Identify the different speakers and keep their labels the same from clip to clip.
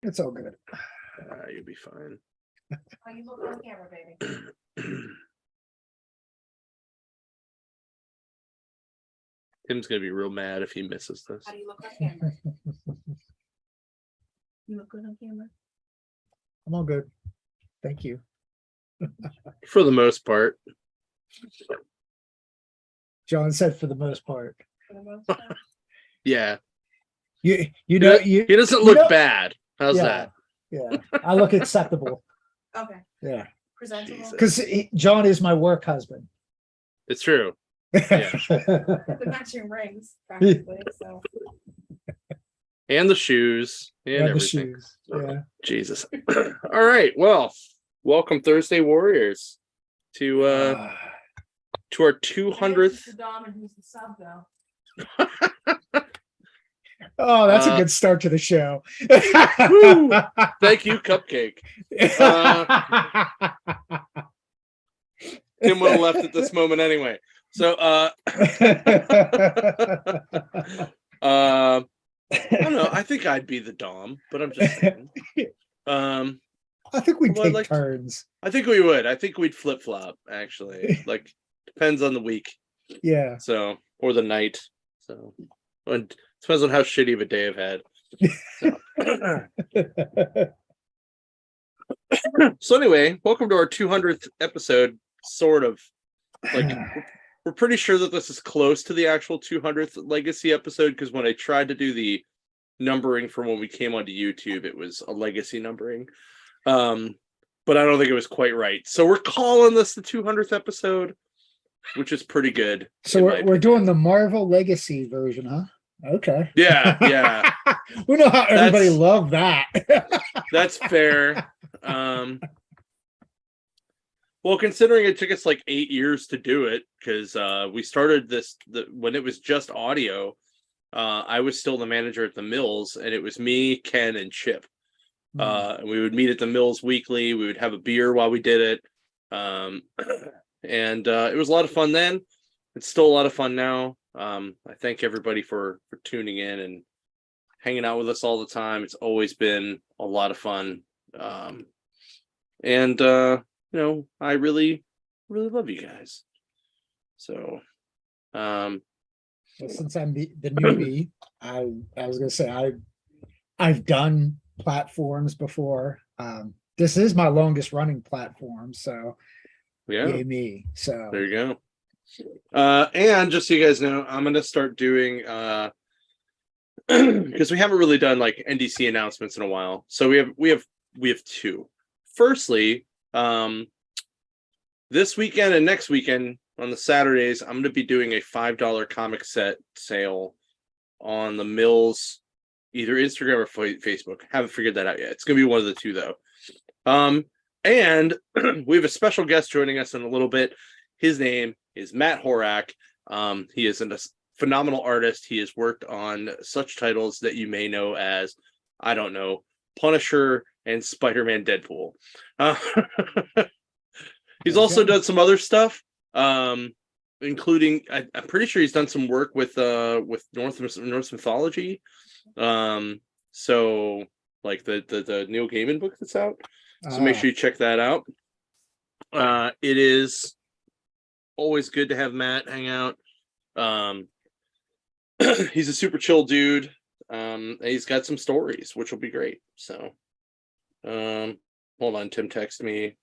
Speaker 1: It's all good.
Speaker 2: You'll be fine.
Speaker 3: Oh, you look on camera, baby.
Speaker 2: Tim's gonna be real mad if he misses this.
Speaker 3: How do you look on camera? You look good on camera.
Speaker 1: I'm all good. Thank you.
Speaker 2: For the most part.
Speaker 1: John said for the most part.
Speaker 3: For the most part.
Speaker 1: You
Speaker 2: He doesn't
Speaker 1: you
Speaker 2: look
Speaker 1: know-
Speaker 2: bad. How's
Speaker 1: yeah,
Speaker 2: that?
Speaker 1: Yeah. I look acceptable.
Speaker 3: Okay.
Speaker 1: Yeah.
Speaker 3: Presentable.
Speaker 2: Jesus.
Speaker 1: Because John is my work husband.
Speaker 2: It's true.
Speaker 3: The matching rings, practically. So
Speaker 2: And the shoes and
Speaker 1: And the
Speaker 2: everything.
Speaker 1: shoes. Yeah.
Speaker 2: Jesus. All right. Well, welcome Thursday Warriors to our
Speaker 3: who's
Speaker 2: 200th.
Speaker 3: the dom and who's the sub, though?
Speaker 1: Oh, that's a good start to the show.
Speaker 2: Woo! Thank you, Cupcake. Tim would have left at this moment anyway. So I don't know. I think I'd be the dom, but I'm just saying.
Speaker 1: I think we take turns.
Speaker 2: I think we would. I think we'd flip flop. Actually, like depends on the week.
Speaker 1: Yeah.
Speaker 2: So or the night. So and depends on how shitty of a day I've had. So anyway, welcome to our 200th episode. Sort of like we're pretty sure that this is close to the actual 200th legacy episode because when I tried to do the numbering from when we came onto YouTube, it was a legacy numbering. But I don't think it was quite right. So we're calling this the 200th episode, which is pretty good.
Speaker 1: So we're doing the Marvel Legacy version, huh? Okay.
Speaker 2: Yeah.
Speaker 1: We know how everybody loved that.
Speaker 2: That's fair. Well, considering it took us like 8 years to do it, because we started this when it was just audio. I was still the manager at the Mills, and it was me, Ken, and Chip. And we would meet at the Mills weekly. We would have a beer while we did it. And it was a lot of fun then. It's still a lot of fun now. I thank everybody for tuning in and hanging out with us all the time. It's always been a lot of fun. You know, I really, really love you guys. So,
Speaker 1: Well, since I'm the newbie, I was gonna say I've done platforms before. This is my longest running platform, so
Speaker 2: yeah,
Speaker 1: yay me. So
Speaker 2: there you go. And just so you guys know, I'm gonna start doing because we haven't really done like NDC announcements in a while. So we have two. Firstly, this weekend and next weekend on the Saturdays, I'm going to be doing a $5 comic set sale on the Mills, either Instagram or Facebook. Haven't figured that out yet. It's going to be one of the two though. And we have a special guest joining us in a little bit. His name is Matt Horak. He is a phenomenal artist. He has worked on such titles that you may know as, I don't know, Punisher and Spider-Man Deadpool. He's also done some other stuff, including I'm pretty sure he's done some work with Norse mythology. So like the Neil Gaiman book that's out. So make sure you check that out. It is always good to have Matt hang out. He's a super chill dude. He's got some stories, which will be great. So, hold on, Tim texted me.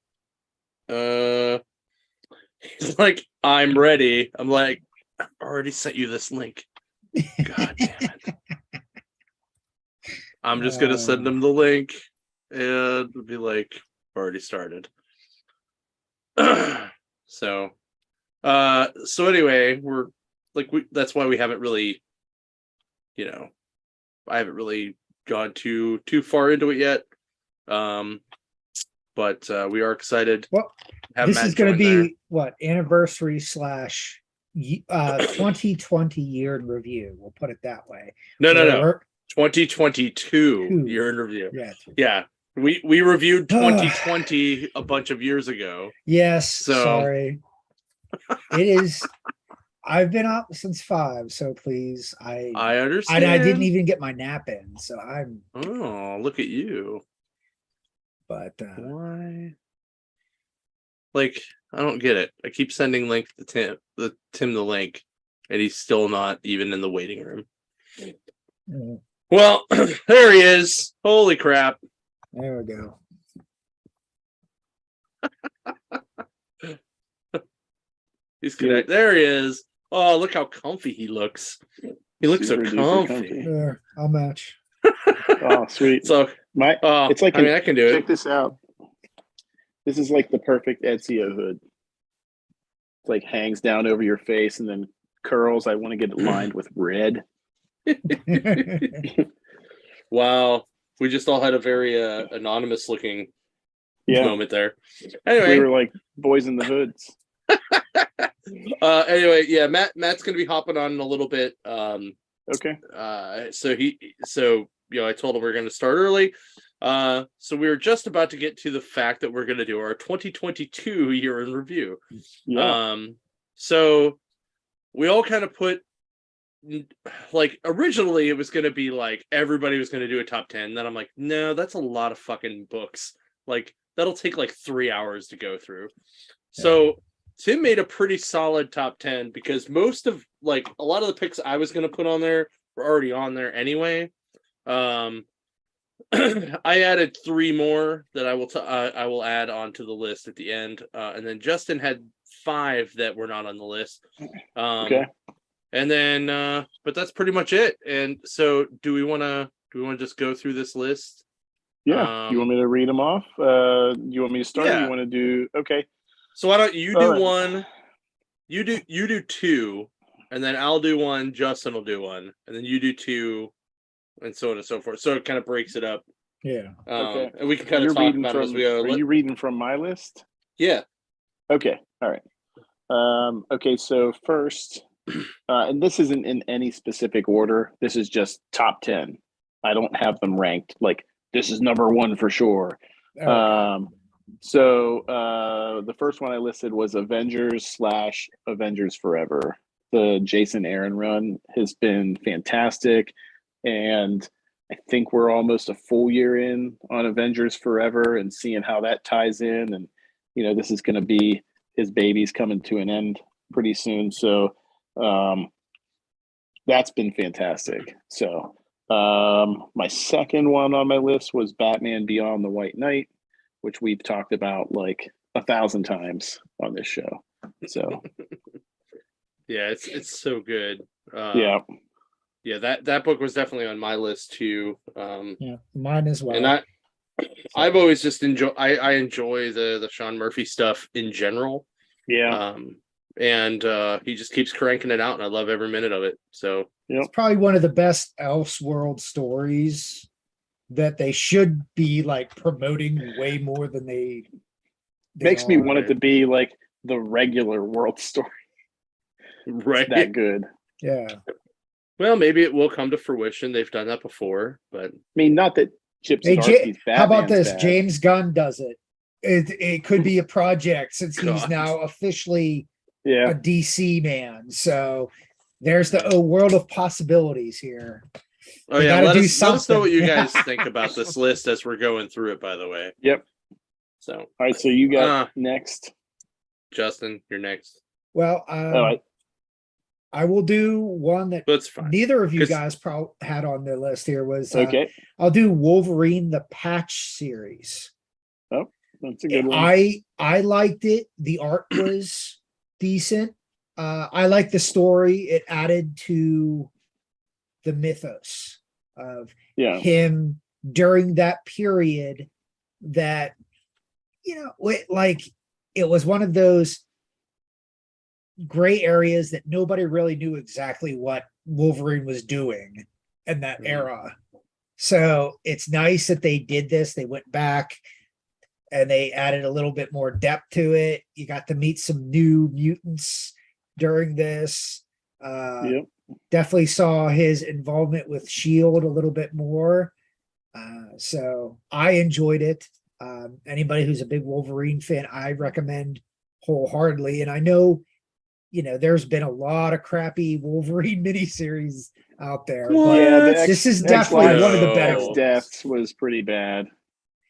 Speaker 2: He's like, I'm ready. I'm like, I've already sent you this link. God damn it. I'm just gonna send him the link and be like, already started. So anyway, we're like, that's why we haven't really, you know, I haven't really gone too far into it yet. But we are excited.
Speaker 1: Well, this is going to be what anniversary / 2020 year in review. We'll put it that way.
Speaker 2: No. 2022 year in review. Yeah. We reviewed 2020 a bunch of years ago.
Speaker 1: Yes.
Speaker 2: So.
Speaker 1: Sorry. It is. I've been up since 5, so please,
Speaker 2: I understand.
Speaker 1: I didn't even get my nap in, so I'm.
Speaker 2: Oh, look at you.
Speaker 1: But
Speaker 2: Why? Like, I don't get it. I keep sending Tim the link, and he's still not even in the waiting room.
Speaker 1: mm,
Speaker 2: Well, there he is. Holy crap.
Speaker 1: there we go.
Speaker 2: He's connected. There he is. Oh, look how comfy he looks. He looks
Speaker 4: Super
Speaker 2: so
Speaker 4: duper
Speaker 2: comfy.
Speaker 1: There, I'll match.
Speaker 4: Oh, sweet.
Speaker 2: So,
Speaker 4: It's like
Speaker 2: I mean, I can do
Speaker 4: check
Speaker 2: it.
Speaker 4: this out. This is like the perfect Ezio hood. It's like hangs down over your face and then curls. I want to get it lined with red.
Speaker 2: Wow. We just all had a very anonymous looking
Speaker 4: Yeah,
Speaker 2: moment there.
Speaker 4: we
Speaker 2: Anyway,
Speaker 4: were like boys in the hoods.
Speaker 2: anyway, yeah, Matt's gonna be hopping on in a little bit.
Speaker 4: Okay.
Speaker 2: So I told him we're gonna start early. So we were just about to get to the fact that we're gonna do our 2022 year in review.
Speaker 4: Yeah.
Speaker 2: So we all kind of put, like, originally it was gonna be like everybody was gonna do a top 10. Then I'm like, no, that's a lot of fucking books. Like, that'll take like 3 hours to go through. So Tim made a pretty solid top 10 because most of, like, a lot of the picks I was going to put on there were already on there anyway. I added 3 more that I will add onto the list at the end. And then Justin had 5 that were not on the list.
Speaker 4: Okay.
Speaker 2: And then, but that's pretty much it. And so do we want to just go through this list?
Speaker 4: Yeah. You want me to read them off? You want me to start? Or
Speaker 2: Yeah.
Speaker 4: you want to do? Okay.
Speaker 2: So why don't you do
Speaker 4: All right.
Speaker 2: one? You do 2, and then I'll do 1. Justin will do 1, and then you do 2, and so on and so forth. So it kind of breaks it up.
Speaker 1: Yeah.
Speaker 4: Okay.
Speaker 2: And we can kind of talk about it as we go.
Speaker 4: Are you reading from my list?
Speaker 2: Yeah.
Speaker 4: Okay. All right. Okay. So first, and this isn't in any specific order. This is just top 10. I don't have them ranked like this is number 1 for sure.
Speaker 1: Okay.
Speaker 4: So the first one I listed was Avengers/Avengers Forever. The Jason Aaron run has been fantastic, and I think we're almost a full year in on Avengers Forever and seeing how that ties in. And this is going to be his baby's coming to an end pretty soon, so that's been fantastic. So my second one on my list was Batman Beyond the White Knight, which we've talked about like 1,000 times on this show. So
Speaker 2: Yeah, it's so good.
Speaker 4: yeah,
Speaker 2: that book was definitely on my list too.
Speaker 1: Yeah, mine as well.
Speaker 2: And I've always just I enjoy the Sean Murphy stuff in general.
Speaker 4: yeah.
Speaker 2: And he just keeps cranking it out, and I love every minute of it. So
Speaker 1: It's probably one of the best Elseworld stories that they should be like promoting way more than they
Speaker 4: Makes me
Speaker 1: are.
Speaker 4: want it to be like the regular world story.
Speaker 2: right.
Speaker 4: That good.
Speaker 1: Yeah.
Speaker 2: Well, maybe it will come to fruition. They've done that before, but
Speaker 4: I mean, not that Chip
Speaker 1: Hey,
Speaker 4: Zdarsky's Batman's
Speaker 1: how about this?
Speaker 4: bad.
Speaker 1: James Gunn does it. It could be a project since he's
Speaker 2: God.
Speaker 1: now officially
Speaker 4: Yeah.
Speaker 1: a DC man. So there's the world of possibilities here.
Speaker 2: oh
Speaker 1: They
Speaker 2: yeah,
Speaker 1: gotta
Speaker 2: let
Speaker 1: do
Speaker 2: us know what you
Speaker 1: something.
Speaker 2: guys think about this list as we're going through it. By the way,
Speaker 4: Yep.
Speaker 2: so
Speaker 4: All right. So you got next.
Speaker 2: Justin, you're next.
Speaker 1: Well,
Speaker 4: Oh,
Speaker 1: I will do one that
Speaker 2: That's fine.
Speaker 1: neither of you
Speaker 2: 'Cause-
Speaker 1: guys had on their list here was
Speaker 4: okay.
Speaker 1: I'll do Wolverine the Patch series.
Speaker 4: That's a good one.
Speaker 1: I liked it. The art was decent. I like the story. It added to the mythos of
Speaker 4: Yeah.
Speaker 1: him during that period that, like it was one of those gray areas that nobody really knew exactly what Wolverine was doing in that
Speaker 2: Mhm.
Speaker 1: era. So it's nice that they did this. They went back and they added a little bit more depth to it. You got to meet some new mutants during this.
Speaker 4: Yep.
Speaker 1: Definitely saw his involvement with Shield a little bit more. So I enjoyed it. Anybody who's a big Wolverine fan, I recommend wholeheartedly. And I know, there's been a lot of crappy Wolverine miniseries out there,
Speaker 4: Yeah,
Speaker 1: but
Speaker 4: the X,
Speaker 1: this is
Speaker 4: X
Speaker 1: definitely
Speaker 4: Lives
Speaker 1: one of the
Speaker 2: No.
Speaker 1: better
Speaker 4: X
Speaker 1: ones.
Speaker 4: Deaths was pretty bad.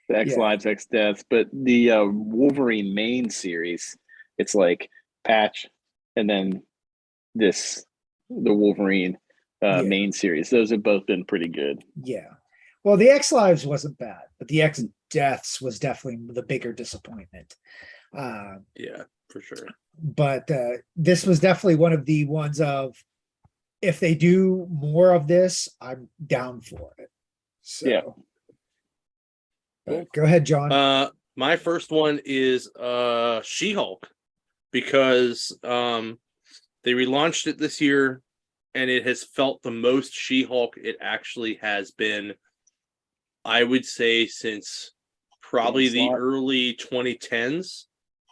Speaker 4: The X
Speaker 1: Yeah.
Speaker 4: Lives X Deaths, but the Wolverine main series, it's like Patch, and then the Wolverine
Speaker 1: Yeah.
Speaker 4: main series. Those have both been pretty good.
Speaker 1: Yeah. Well, the X Lives wasn't bad, but the X Deaths was definitely the bigger disappointment.
Speaker 2: Yeah, for sure.
Speaker 1: But this was definitely one of the ones of, if they do more of this, I'm down for it. So,
Speaker 4: Yeah.
Speaker 1: Go ahead, John.
Speaker 2: My first one is She-Hulk, because they relaunched it this year, and it has felt the most She-Hulk it actually has been, I would say, since probably the early 2010s.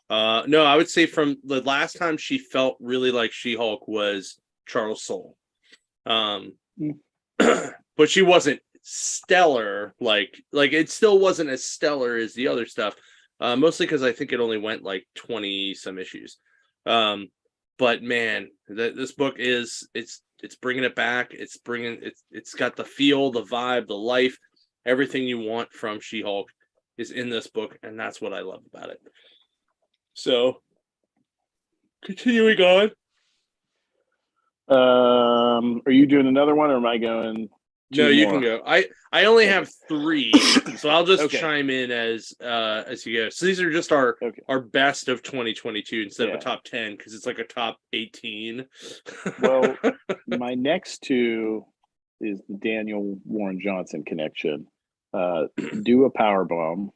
Speaker 2: No, I would say from the last time she felt really like She-Hulk was Charles Soule. But she wasn't stellar, like it still wasn't as stellar as the other stuff, mostly because I think it only went like 20 some issues. But man, this book it's bringing it back. It's got the feel, the vibe, the life, everything you want from She-Hulk is in this book, and that's what I love about it. So, continuing on.
Speaker 4: Are you doing another one, or am I going?
Speaker 2: No, you
Speaker 4: more?
Speaker 2: can go. I only have 3, so I'll just
Speaker 4: Okay.
Speaker 2: chime in as you go. So these are just our best of 2022 instead of a top 10, because it's like a top 18.
Speaker 4: Well, my next 2 is the Daniel Warren Johnson connection. Do a Power Bomb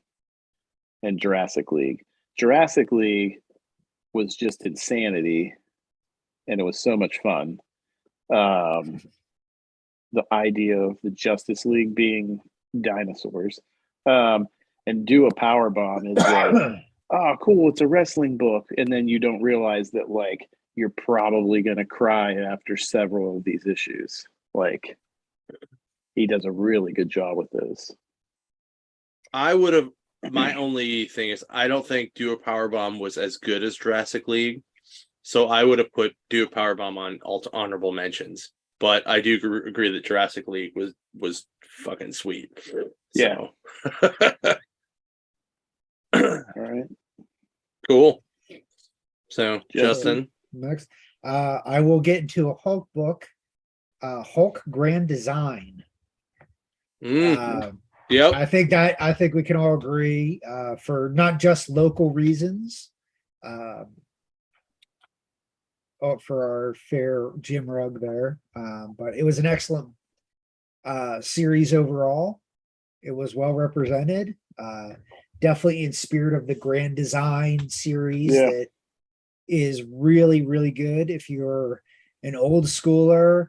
Speaker 4: and Jurassic League. Jurassic League was just insanity, and it was so much fun. The idea of the Justice League being dinosaurs, and Do a Power Bomb is like, oh, cool, it's a wrestling book, and then you don't realize that like you're probably going to cry after several of these issues. Like, he does a really good job with those.
Speaker 2: I would have. My only thing is, I don't think Do a Power Bomb was as good as Jurassic League, so I would have put Do a Power Bomb on honorable mentions. But I do agree that Jurassic League was fucking sweet.
Speaker 4: Yeah.
Speaker 2: So.
Speaker 4: All right.
Speaker 2: Cool. So, Justin.
Speaker 1: Next, I will get into a Hulk book, Hulk Grand Design.
Speaker 2: Yep.
Speaker 1: I think we can all agree, for not just local reasons, for our fair Jim Rugg there, but it was an excellent series overall. It was well represented, definitely in spirit of the Grand Design series that is really, really good. If you're an old schooler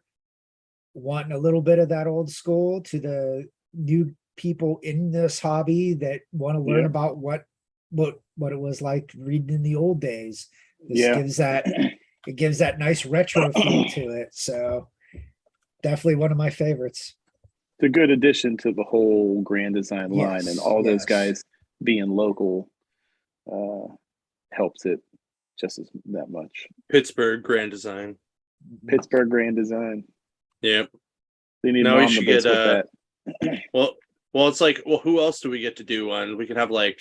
Speaker 1: wanting a little bit of that old school to the new people in this hobby that want to learn about what it was like reading in the old days, this gives that nice retro feel to it. So definitely one of my favorites.
Speaker 4: It's a good addition to the whole Grand Design line, and all those guys being local helps it just as that much.
Speaker 2: Pittsburgh Grand Design.
Speaker 4: Pittsburgh Grand Design.
Speaker 2: Yep.
Speaker 4: They need
Speaker 2: now we should get
Speaker 4: with
Speaker 2: that. Well, it's like, who else do we get to do one? We could have like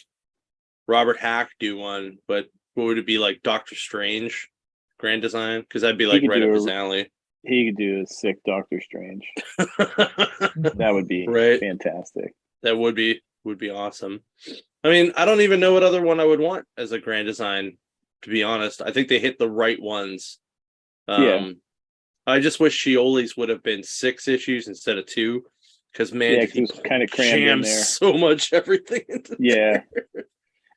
Speaker 2: Robert Hack do one, but what would it be, like Doctor Strange Grand Design? Because that'd be like right up his alley.
Speaker 4: He could do a sick Doctor Strange. That would be fantastic.
Speaker 2: That would be awesome. I mean, I don't even know what other one I would want as a Grand Design, to be honest. I think they hit the right ones. I just wish Shioli's would have been 6 issues instead of 2, because man, he
Speaker 4: kind of crammed in there
Speaker 2: so much everything into there.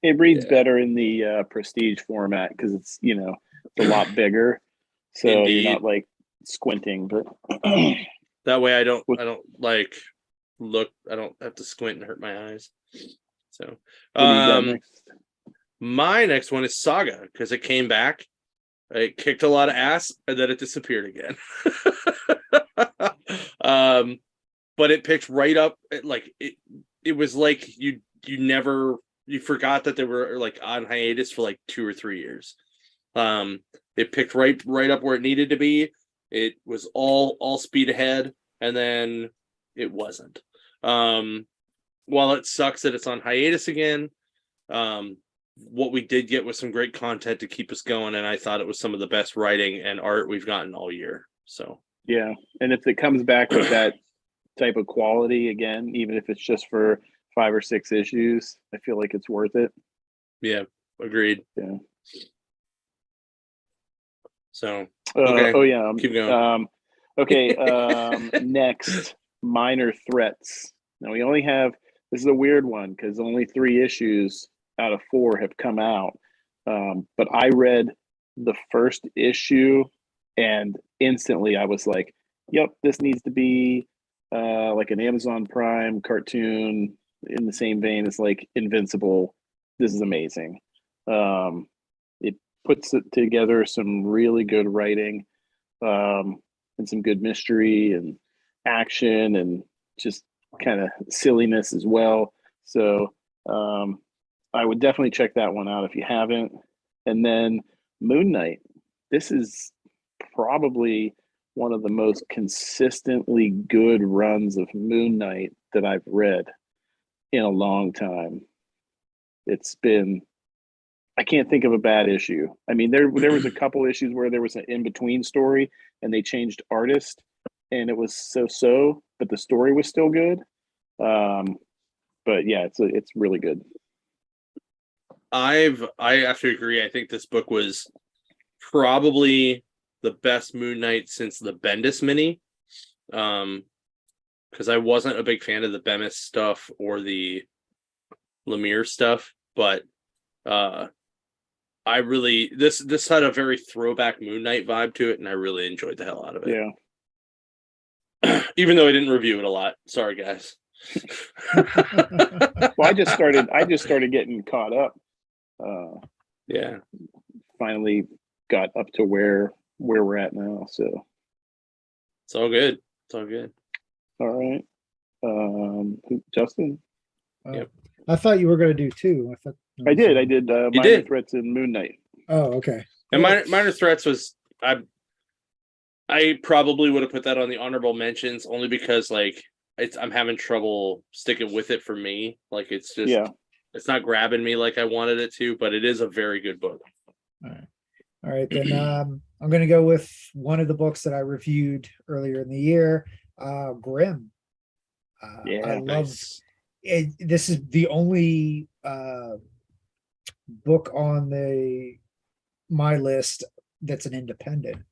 Speaker 4: It reads better in the prestige format because it's it's a lot bigger, so
Speaker 2: Indeed.
Speaker 4: You're not like squinting, but
Speaker 2: that way I don't like look. I don't have to squint and hurt my eyes. So, my next one is Saga, because it came back. It kicked a lot of ass, and then it disappeared again. But it picked right up. It was like you forgot that they were like on hiatus for like 2 or 3 years. It picked right up where it needed to be. It was all speed ahead, and then it wasn't. While it sucks that it's on hiatus again, what we did get was some great content to keep us going, and I thought it was some of the best writing and art we've gotten all year. So
Speaker 4: Yeah, and if it comes back with that type of quality again, even if it's just for 5 or 6 issues, I feel like it's worth it.
Speaker 2: yeah, agreed.
Speaker 4: Yeah.
Speaker 2: So okay,
Speaker 4: Oh yeah.
Speaker 2: keep going.
Speaker 4: Okay. Next, Minor Threats. Now we only have. This is a weird one because only 3 issues out of 4 have come out. But I read the first issue, and instantly I was like, "Yep, this needs to be like an Amazon Prime cartoon in the same vein as like Invincible. This is amazing." It puts it together some really good writing, and some good mystery and action and just kind of silliness as well. So I would definitely check that one out if you haven't. And then Moon Knight. This is probably one of the most consistently good runs of Moon Knight that I've read in a long time. It's been, I can't think of a bad issue. I mean, there was a couple issues where there was an in-between story and they changed artist and it was so, but the story was still good. But yeah, it's really good.
Speaker 2: I have to agree. I think this book was probably the best Moon Knight since the Bendis mini. Because I wasn't a big fan of the Bemis stuff or the Lemire stuff, but I really this had a very throwback Moon Knight vibe to it, and I really enjoyed the hell out of it.
Speaker 4: Yeah.
Speaker 2: Even though I didn't review it a lot. Sorry, guys.
Speaker 4: Well, I just started getting caught up.
Speaker 2: Yeah.
Speaker 4: Finally got up to where we're at now. So
Speaker 2: It's all good. It's all good.
Speaker 4: all right. Justin?
Speaker 2: Yep.
Speaker 1: I thought you were going to do 2.
Speaker 4: I did
Speaker 2: You
Speaker 4: Minor
Speaker 2: did.
Speaker 4: Threats and Moon Knight.
Speaker 1: Oh, okay.
Speaker 2: And Minor Threats was I probably would have put that on the honorable mentions only because like I'm having trouble sticking with it for me. Like it's just it's not grabbing me like I wanted it to, but it is a very good book.
Speaker 1: All right, then I'm going to go with one of the books that I reviewed earlier in the year, Grimm. I love it. This is the only book on my list that's an independent.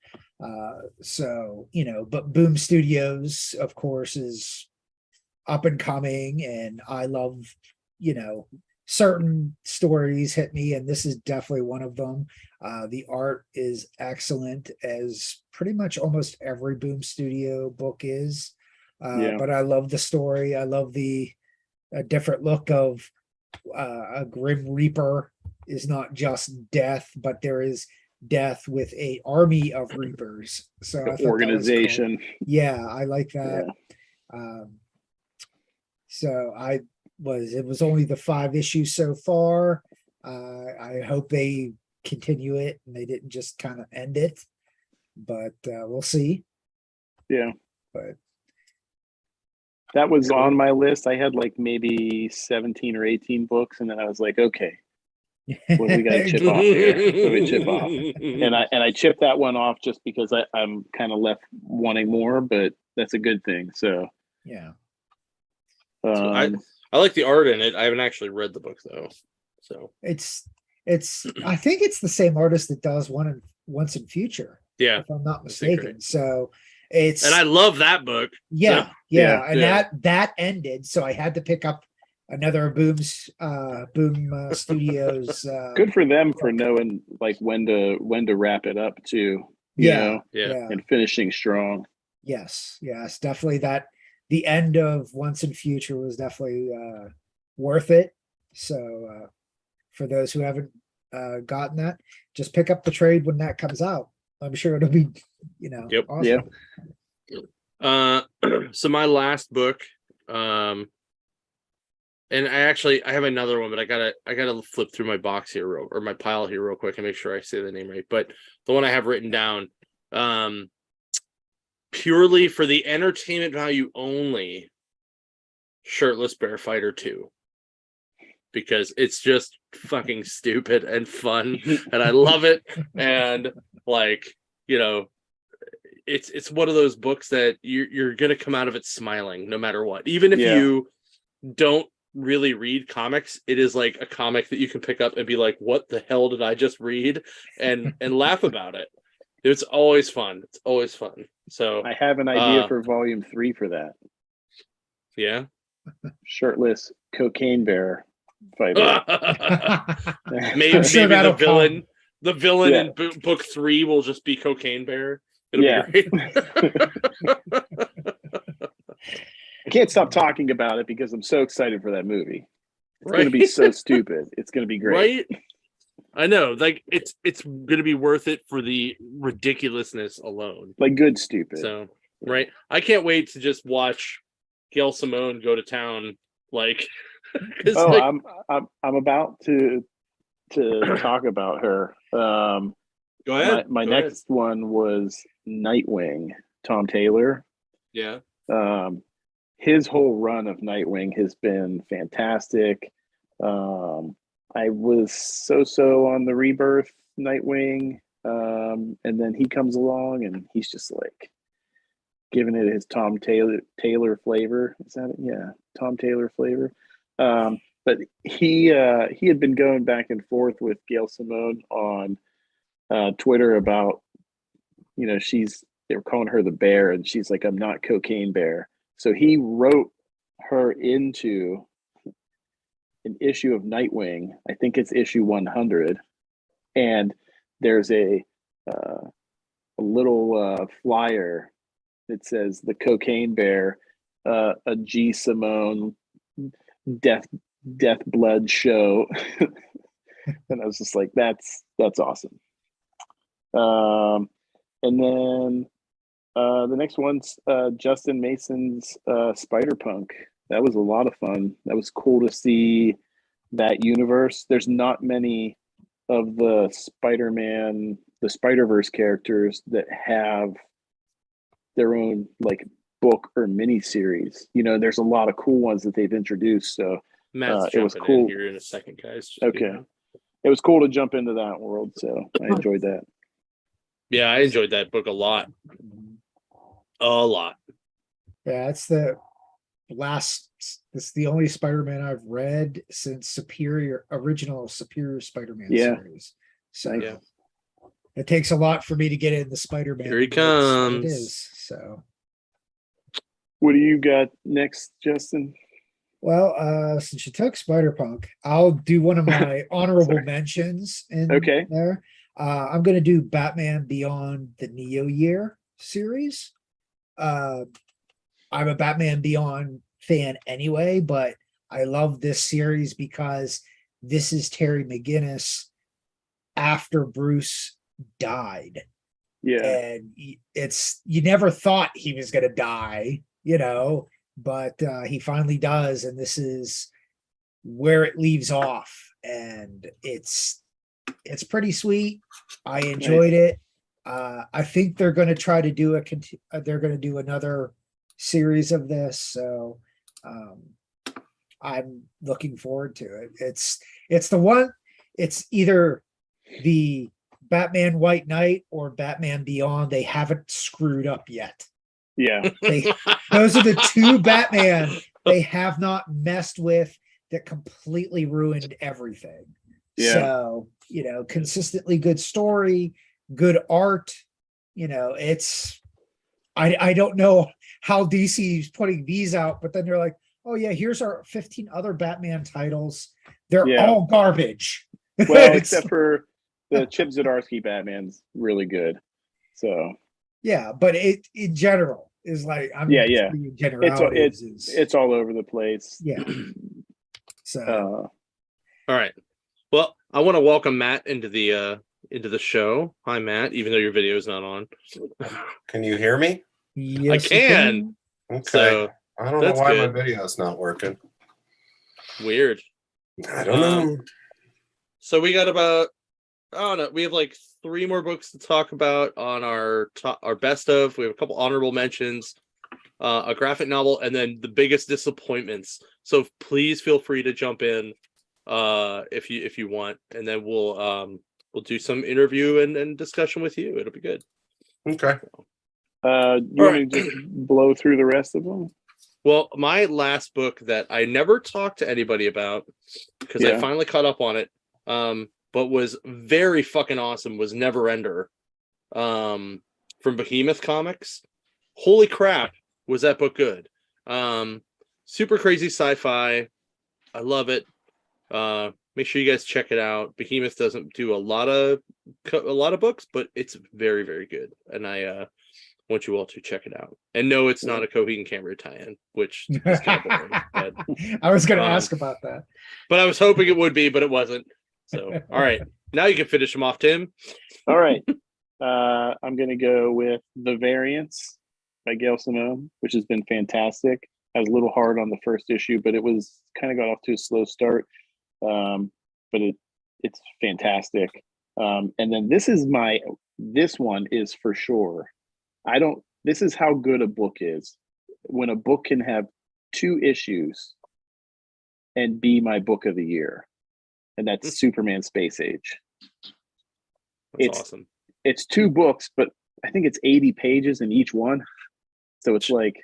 Speaker 1: So, but Boom Studios, of course, is up and coming, and I love, certain stories hit me, and this is definitely one of them. The art is excellent, as pretty much almost every Boom Studio book is. But I love the story. I love the different look of a Grim Reaper is not just death, but there is death with a army of Reapers. So I thought
Speaker 4: organization.
Speaker 1: that was cool. Yeah, I like that. So it was only the 5 issues so far. I hope they continue it and they didn't just kind of end it, but we'll see.
Speaker 4: Yeah.
Speaker 1: But
Speaker 4: that was on my list. I had like maybe 17 or 18 books, and then I was like, okay, what do we got to chip off here? What do we chip off? And I chipped that one off just because I'm kind of left wanting more, but that's a good thing. So
Speaker 1: yeah.
Speaker 2: I like the art in it. I haven't actually read the book though. So
Speaker 1: it's I think it's the same artist that does Once and Future.
Speaker 2: Yeah.
Speaker 1: If I'm not mistaken. So and
Speaker 2: I love that book.
Speaker 1: Yeah.
Speaker 2: So,
Speaker 1: yeah. And that ended. So I had to pick up another Boom Studios.
Speaker 4: Good for them for knowing like when to wrap it up too. You know? And finishing strong.
Speaker 1: Yes. Definitely the end of Once and Future was definitely worth it. So for those who haven't gotten that, just pick up the trade when that comes out. I'm sure it'll be, awesome.
Speaker 2: So my last book, And I have another one, but I gotta flip through my box here or my pile here real quick and make sure I say the name right. But the one I have written down, purely for the entertainment value only, Shirtless Bear Fighter 2. Because it's just fucking stupid and fun, and I love it. And like, you know, it's one of those books that you're gonna come out of it smiling no matter what. Even if you don't really read comics, it is like a comic that you can pick up and be like, what the hell did I just read? And laugh about it. It's always fun. It's always fun. So
Speaker 4: I have an idea for volume 3 for that.
Speaker 2: Yeah.
Speaker 4: Shirtless cocaine bear fighter.
Speaker 2: maybe
Speaker 1: sure
Speaker 2: the villain in book 3 will just be Cocaine Bear. It'll be great.
Speaker 4: I can't stop talking about it because I'm so excited for that movie. It's going to be so stupid. It's going to be great.
Speaker 2: Right? I know. Like it's going to be worth it for the ridiculousness alone.
Speaker 4: Like good stupid.
Speaker 2: So, right. I can't wait to just watch Gail Simone go to town. Like,
Speaker 4: I'm about to talk about her.
Speaker 2: Go ahead.
Speaker 4: My next one was Nightwing, Tom Taylor.
Speaker 2: Yeah.
Speaker 4: His whole run of Nightwing has been fantastic. I was so on the Rebirth Nightwing, and then he comes along and he's just like giving it his Tom Taylor flavor. Is that it? Yeah, Tom Taylor flavor. But he had been going back and forth with Gail Simone on Twitter about, you know, they were calling her the bear, and she's like, I'm not Cocaine Bear. So he wrote her into an issue of Nightwing. I think it's issue 100, and there's a little flyer that says the Cocaine Bear, a G. Simone death blood show. And I was just like, that's awesome. And then the next one's Justin Mason's Spider-Punk. That was a lot of fun. That was cool to see that universe. There's not many of the Spider-Man, the Spider-Verse characters that have their own like book or mini series. You know, there's a lot of cool ones that they've introduced. So
Speaker 2: Matt's
Speaker 4: it was
Speaker 2: jumping
Speaker 4: cool
Speaker 2: in here in a second, guys.
Speaker 4: Okay. It was cool to jump into that world. So I enjoyed that.
Speaker 2: Yeah, I enjoyed that book a lot. A lot.
Speaker 1: Yeah, it's the only Spider-Man I've read since original Superior Spider-Man series. So
Speaker 2: yeah.
Speaker 1: It takes a lot for me to get in the Spider-Man.
Speaker 2: Here he comes.
Speaker 1: It is. So
Speaker 4: what do you got next, Justin?
Speaker 1: Well, since you took Spider-Punk, I'll do one of my honorable mentions in there. I'm going to do Batman Beyond the Neo Year series. I'm a Batman Beyond fan anyway, but I love this series because this is Terry McGinnis after Bruce died.
Speaker 4: Yeah.
Speaker 1: And you never thought he was going to die, you know, but he finally does. And this is where it leaves off. And it's pretty sweet. I enjoyed it. I think they're going to try to do they're going to do another series of this. So I'm looking forward to it. It's the one, it's either the Batman White Knight or Batman Beyond. They haven't screwed up yet.
Speaker 4: Yeah.
Speaker 1: Those are the two Batman they have not messed with that completely ruined everything.
Speaker 4: Yeah.
Speaker 1: So, you know, consistently good story, good art, you know, I don't know how DC is putting these out, but then they're like, oh yeah, here's our 15 other Batman titles. They're all garbage.
Speaker 4: Well, except for the Chip Zdarsky Batman's really good. So
Speaker 1: yeah, but it in general is like
Speaker 4: it's all over the place.
Speaker 1: Yeah. So
Speaker 2: all right. Well, I want to welcome Matt into the show. Hi, Matt. Even though your video is not on,
Speaker 5: can you hear me?
Speaker 1: Yes,
Speaker 2: I can.
Speaker 5: Okay.
Speaker 2: So,
Speaker 5: I don't know why
Speaker 2: good.
Speaker 5: my video is not working.
Speaker 2: Weird.
Speaker 5: I don't know.
Speaker 2: So we got about, I don't know, we have like 3 more books to talk about on our best of. We have a couple honorable mentions, a graphic novel, and then the biggest disappointments. So please feel free to jump in if you want, and then we'll do some interview and discussion with you. It'll be good.
Speaker 5: Okay.
Speaker 4: You want me to just blow through the rest of them?
Speaker 2: Well, my last book that I never talked to anybody about because I finally caught up on it, but was very fucking awesome, was Neverender, from Behemoth Comics. Holy crap, was that book good? Super crazy sci-fi. I love it. Make sure you guys check it out. Behemoth doesn't do a lot of books, but it's very, very good, and I want you all to check it out. And no, it's not a Coheed and Cambria tie-in, which is kind of boring. But,
Speaker 1: I was going to ask about that.
Speaker 2: but I was hoping it would be, but it wasn't. So, all right. Now you can finish them off, Tim.
Speaker 4: All right. I'm going to go with The Variants by Gail Simone, which has been fantastic. I was a little hard on the first issue, but it was kind of got off to a slow start. But it's fantastic. And then this one is for sure. This is how good a book is. When a book can have 2 issues and be my book of the year. And that's Superman Space Age.
Speaker 2: That's awesome.
Speaker 4: It's 2 books, but I think it's 80 pages in each one. So it's like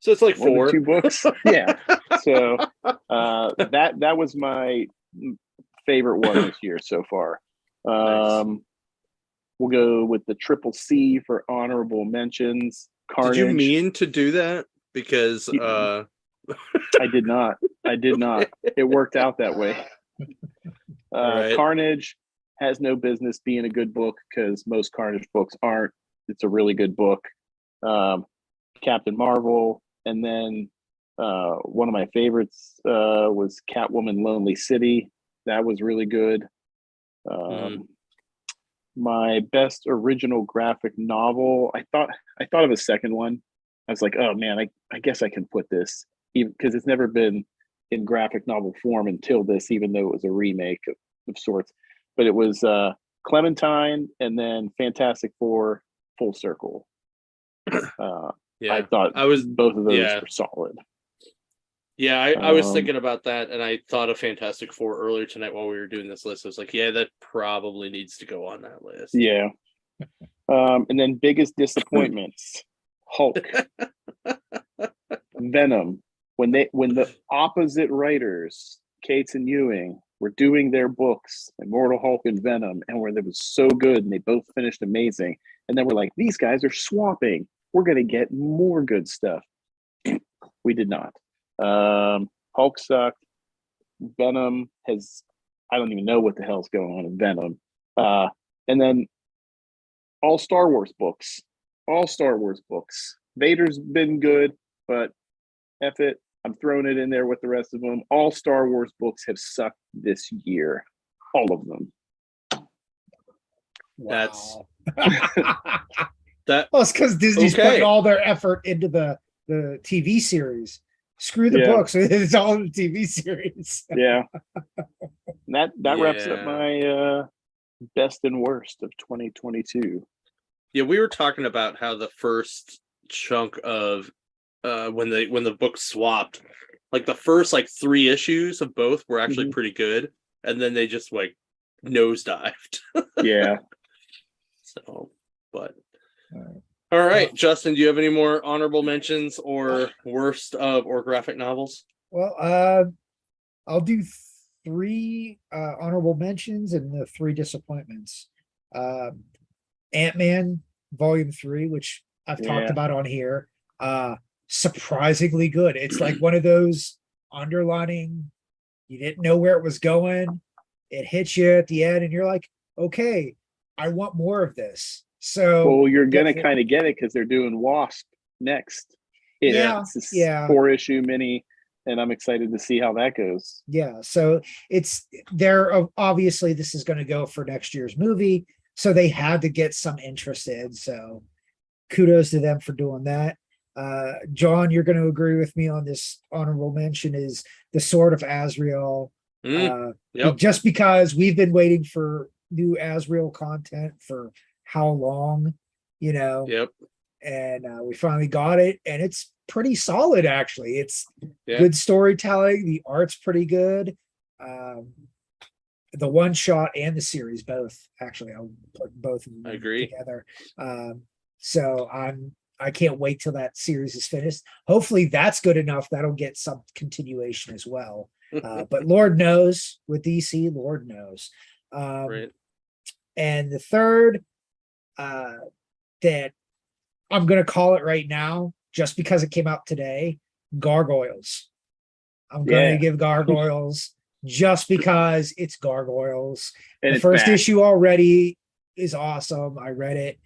Speaker 2: 4.
Speaker 4: 2 books. Yeah. So that was my favorite one this year so far.
Speaker 2: Nice.
Speaker 4: We'll go with the Triple C for honorable mentions. Carnage.
Speaker 2: Did you mean to do that? Because
Speaker 4: I did not. It worked out that way.
Speaker 2: Right.
Speaker 4: Carnage has no business being a good book because most Carnage books aren't. It's a really good book. Captain Marvel, and then one of my favorites was Catwoman Lonely City. That was really good. My best original graphic novel, I thought of a second one. I was like, oh man, I guess I can put this, even because it's never been in graphic novel form until this, even though it was a remake of sorts. But it was Clementine and then Fantastic Four Full Circle. I thought both of those were solid.
Speaker 2: Yeah, I was thinking about that, and I thought of Fantastic Four earlier tonight while we were doing this list. I was like, yeah, that probably needs to go on that list.
Speaker 4: Yeah. And then biggest disappointments: Hulk, Venom. When the opposite writers, Cates and Ewing, were doing their books, Immortal Hulk and Venom, and where they was so good, and they both finished amazing, and then we're like, these guys are swapping. We're gonna get more good stuff. We did not. Hulk sucked. Venom I don't even know what the hell's going on in Venom. And then all Star Wars books. Vader's been good, but F it. I'm throwing it in there with the rest of them. All Star Wars books have sucked this year. All of them.
Speaker 1: Wow.
Speaker 2: That
Speaker 1: well, it's because Disney's putting all their effort into the TV series. Screw the books. It's all the TV series.
Speaker 4: Yeah. That wraps up my best and worst of 2022.
Speaker 2: Yeah, we were talking about how the first chunk of when the books swapped, like the first 3 issues of both were actually pretty good, and then they just nosedived.
Speaker 4: Yeah.
Speaker 2: So, but all right, Justin, do you have any more honorable mentions or worst of or graphic novels?
Speaker 1: Well, I'll do 3 honorable mentions and the 3 disappointments. Ant-Man Volume 3, which I've talked about on here. Surprisingly good. It's like one of those underlining, you didn't know where it was going. It hits you at the end, and you're like, okay, I want more of this. So,
Speaker 4: well, you're gonna kind of get it because they're doing Wasp next. It's this 4-issue mini, and I'm excited to see how that goes.
Speaker 1: Yeah, so obviously this is going to go for next year's movie, so they had to get some interest in. So, kudos to them for doing that. John, you're going to agree with me on this honorable mention is the Sword of Azrael.
Speaker 2: Yep.
Speaker 1: Just because we've been waiting for new Azrael content for how long,
Speaker 2: Yep.
Speaker 1: and we finally got it, and it's pretty solid actually. It's
Speaker 2: Yeah.
Speaker 1: good storytelling, the art's pretty good. The one shot and the series both, actually I'll put both of them
Speaker 2: I agree.
Speaker 1: together. So I can't wait till that series is finished. Hopefully that's good enough that'll get some continuation as well. But Lord knows with DC, Lord knows.
Speaker 2: Right.
Speaker 1: And the third, that I'm gonna call it right now, just because it came out today, Gargoyles. I'm gonna
Speaker 4: Yeah.
Speaker 1: give Gargoyles just because it's Gargoyles.
Speaker 4: And
Speaker 1: The
Speaker 4: it's
Speaker 1: first
Speaker 4: back.
Speaker 1: issue already is awesome. I read it.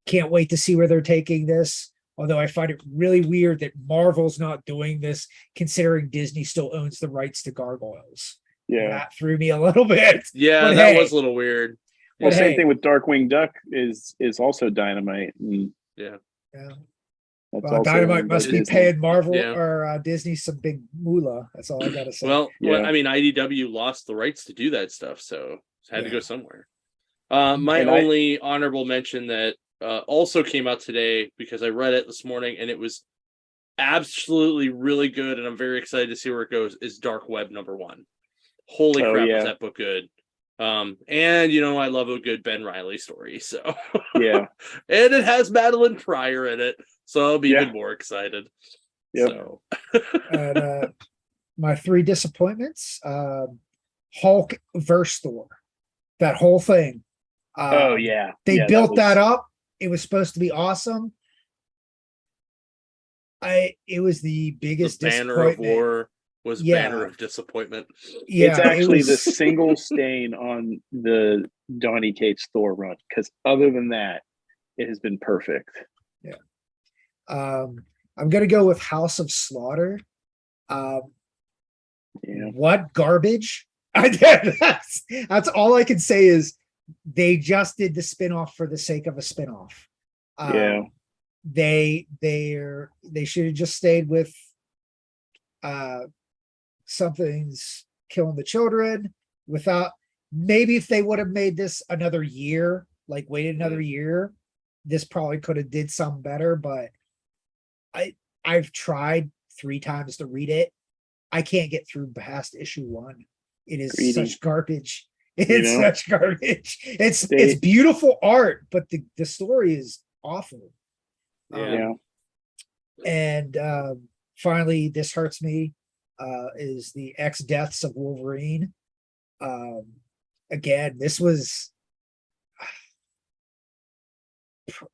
Speaker 1: Can't wait to see where they're taking this. Although I find it really weird that Marvel's not doing this, considering Disney still owns the rights to Gargoyles.
Speaker 4: Yeah.
Speaker 1: That threw me a little bit.
Speaker 2: Yeah,
Speaker 1: But
Speaker 2: that
Speaker 1: hey.
Speaker 2: was a little weird.
Speaker 4: Well,
Speaker 1: But
Speaker 4: same
Speaker 1: hey.
Speaker 4: thing with Darkwing Duck is also Dynamite. And
Speaker 1: Yeah.
Speaker 4: that's
Speaker 1: Well,
Speaker 4: also
Speaker 1: Dynamite
Speaker 4: owned by
Speaker 1: must be
Speaker 4: Disney.
Speaker 1: paying Marvel
Speaker 2: Yeah.
Speaker 1: or Disney some big moolah. That's all I gotta say.
Speaker 2: Well,
Speaker 4: Yeah.
Speaker 2: I mean, IDW lost the rights to do that stuff, so it had to
Speaker 1: Yeah.
Speaker 2: go somewhere. My
Speaker 4: And
Speaker 2: only honorable mention that also came out today, because I read it this morning and it was absolutely really good, and I'm very excited to see where it goes, is Dark Web #1. Holy
Speaker 4: Oh,
Speaker 2: crap,
Speaker 4: yeah.
Speaker 2: is that book good. And I love a good Ben Reilly story, so
Speaker 4: Yeah.
Speaker 2: and it has Madeline Pryor in it, so I'll be
Speaker 4: Yeah.
Speaker 2: even more excited.
Speaker 4: Yep.
Speaker 2: So
Speaker 1: And my three disappointments: Hulk versus Thor. That whole thing.
Speaker 4: Oh yeah.
Speaker 1: They
Speaker 4: Yeah,
Speaker 1: built
Speaker 4: was-
Speaker 1: that up. It was supposed to be awesome. It was the
Speaker 2: the
Speaker 1: biggest
Speaker 2: Banner of
Speaker 1: disappointment.
Speaker 2: War was
Speaker 1: Yeah.
Speaker 2: Banner of Disappointment.
Speaker 1: Yeah,
Speaker 4: it's
Speaker 1: it
Speaker 4: actually the
Speaker 1: was-
Speaker 4: single stain on the Donny Cates Thor run, because other than that, it has been perfect.
Speaker 1: I'm gonna go with House of Slaughter.
Speaker 4: Yeah.
Speaker 1: What garbage? That's all I can say is they just did the spinoff for the sake of a spinoff.
Speaker 4: Yeah.
Speaker 1: They should have just stayed with something's killing the children without, maybe if they would have made this another year, like waited another year, this probably could have did some better, but I've tried 3 times to read it. I can't get through past issue 1. It is
Speaker 4: Greedy.
Speaker 1: such garbage. It's
Speaker 4: know?
Speaker 1: such garbage. It's
Speaker 4: They-
Speaker 1: beautiful art, but the story is awful.
Speaker 2: Yeah.
Speaker 1: And finally, this hurts me, is the X Deaths of Wolverine. Again, this was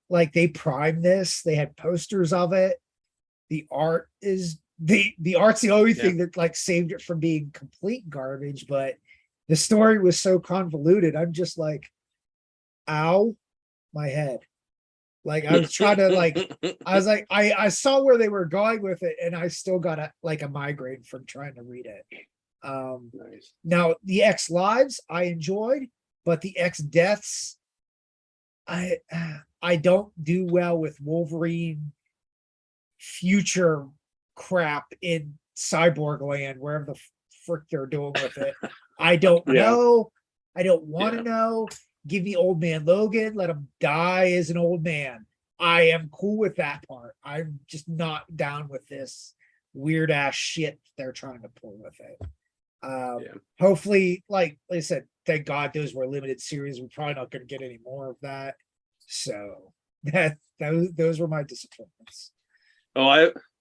Speaker 1: like they primed this. They had posters of it. The art is the art's the only thing that like saved it from being complete garbage, but the story was so convoluted. I'm just like, ow, my head. Like I was trying to I was like, I saw where they were going with it, and I still got a migraine from trying to read it.
Speaker 2: Nice.
Speaker 1: Now the X Lives I enjoyed, but the X Deaths, I don't do well with Wolverine future crap in Cyborg Land, wherever the frick they're doing with it. I don't
Speaker 4: Yeah.
Speaker 1: know. I don't want to
Speaker 2: Yeah.
Speaker 1: know. Give me Old Man Logan. Let him die as an old man. I am cool with that part. I'm just not down with this weird ass shit they're trying to pull with it. Hopefully, like I said, thank God those were limited series. We're probably not going to get any more of that. So those were my disappointments.
Speaker 2: Oh,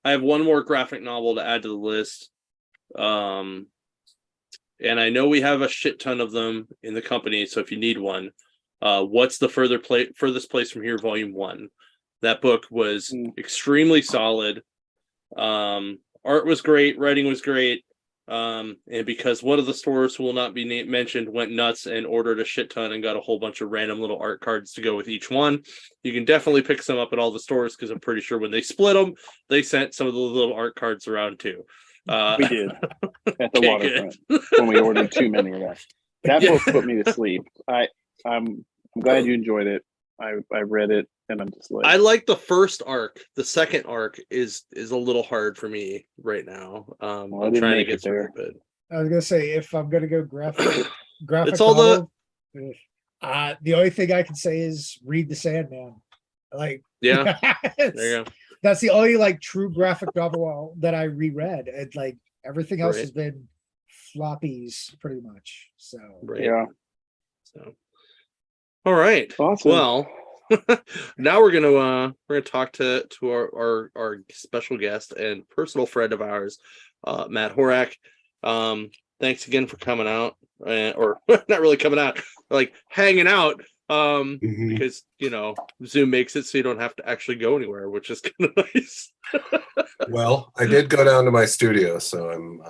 Speaker 2: I have one more graphic novel to add to the list. And I know we have a shit ton of them in the company, so if you need one, What's the Furthest Place from Here, Volume 1. That book was extremely solid. Art was great, writing was great. And because one of the stores who will not be mentioned went nuts and ordered a shit ton and got a whole bunch of random little art cards to go with each one, you can definitely pick some up at all the stores, because I'm pretty sure when they split them, they sent some of the little art cards around too.
Speaker 4: We did at the
Speaker 2: Okay,
Speaker 4: waterfront when we ordered too many of them. That book put me to sleep. I'm glad you enjoyed it. I read it and I'm just like,
Speaker 2: I like the first arc. The second arc is a little hard for me right now.
Speaker 4: Well, I
Speaker 2: I'm
Speaker 4: didn't
Speaker 2: trying to
Speaker 4: make
Speaker 2: get
Speaker 4: it
Speaker 2: through
Speaker 4: there.
Speaker 2: it,
Speaker 1: I was gonna say if I'm gonna go graphic
Speaker 2: It's all the-
Speaker 1: novel, the only thing I can say is read the Sandman. Like
Speaker 2: yeah.
Speaker 1: it's-
Speaker 2: There you go.
Speaker 1: that's the only like true graphic novel that I reread, and like everything else
Speaker 2: Right.
Speaker 1: has been floppies pretty much. So
Speaker 2: Right.
Speaker 4: Yeah,
Speaker 2: So, all right.
Speaker 4: awesome.
Speaker 2: Well, now we're gonna talk to our special guest and personal friend of ours, Matt Horak. Thanks again for coming out, or not really coming out, like hanging out.
Speaker 5: Mhm.
Speaker 2: Because Zoom makes it so you don't have to actually go anywhere, which is kind of nice.
Speaker 5: Well, I did go down to my studio, so I'm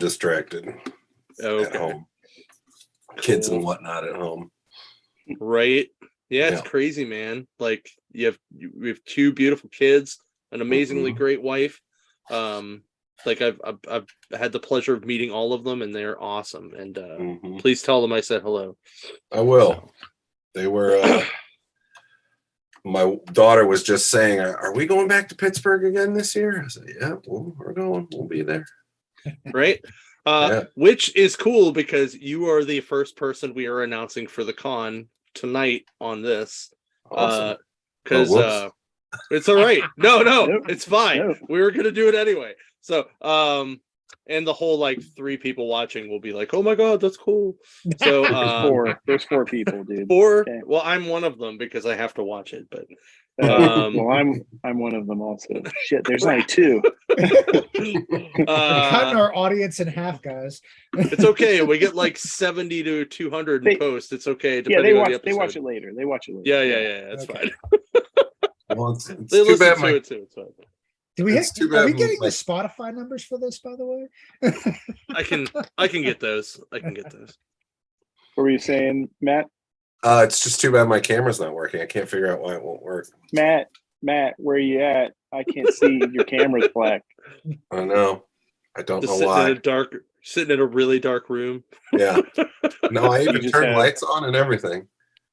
Speaker 5: undistracted at
Speaker 2: Okay.
Speaker 5: home. Kids and
Speaker 2: Cool.
Speaker 5: whatnot at home.
Speaker 2: Right? Yeah, it's
Speaker 5: Yeah.
Speaker 2: crazy, we have two beautiful kids, an amazingly
Speaker 5: Mhm.
Speaker 2: great wife. Like I've had the pleasure of meeting all of them, and they're awesome. And
Speaker 5: Mhm.
Speaker 2: please tell them I said hello.
Speaker 5: I will. They were. My daughter was just saying, "Are we going back to Pittsburgh again this year?" I said, "Yeah, we're going. We'll be there."
Speaker 2: Right?
Speaker 5: Yeah.
Speaker 2: Which is cool because you are the first person we are announcing for the con tonight on this.
Speaker 5: Awesome.
Speaker 2: Because
Speaker 5: whoops.
Speaker 2: it's all right. No,
Speaker 4: Nope.
Speaker 2: it's fine.
Speaker 4: Nope.
Speaker 2: We were gonna do it anyway. So and the whole like 3 people watching will be like, oh my god, that's cool. So
Speaker 4: There's four people, dude.
Speaker 2: 4.
Speaker 4: Okay.
Speaker 2: Well, I'm one of them because I have to watch it, but
Speaker 4: Well, I'm one of them also. Shit, there's only 2.
Speaker 1: cutting
Speaker 2: uh,
Speaker 1: our audience in half, guys.
Speaker 2: it's okay. We get like 70 to 200 in
Speaker 4: They-
Speaker 2: posts. It's okay.
Speaker 4: Yeah,
Speaker 2: Depending on the
Speaker 4: they watch
Speaker 2: episode.
Speaker 4: it later. They watch it later.
Speaker 2: Yeah. That's
Speaker 1: Okay.
Speaker 2: fine.
Speaker 5: Well, it's
Speaker 2: They
Speaker 5: too
Speaker 2: listen
Speaker 5: bad.
Speaker 2: to it too. It's fine.
Speaker 1: Do we
Speaker 5: It's too
Speaker 1: are we
Speaker 5: bad,
Speaker 1: getting the
Speaker 5: like-
Speaker 1: Spotify numbers for this, by the way?
Speaker 2: I can get those. I can get those.
Speaker 4: What were you saying, Matt?
Speaker 5: It's just too bad my camera's not working. I can't figure out why it won't work.
Speaker 4: Matt, where you at? I can't see your camera's black.
Speaker 5: I know. I don't
Speaker 2: Just
Speaker 5: know
Speaker 2: sitting in a really dark room.
Speaker 5: Yeah. No, I
Speaker 4: You
Speaker 5: even
Speaker 4: just
Speaker 5: turned
Speaker 4: have-
Speaker 5: lights on and everything.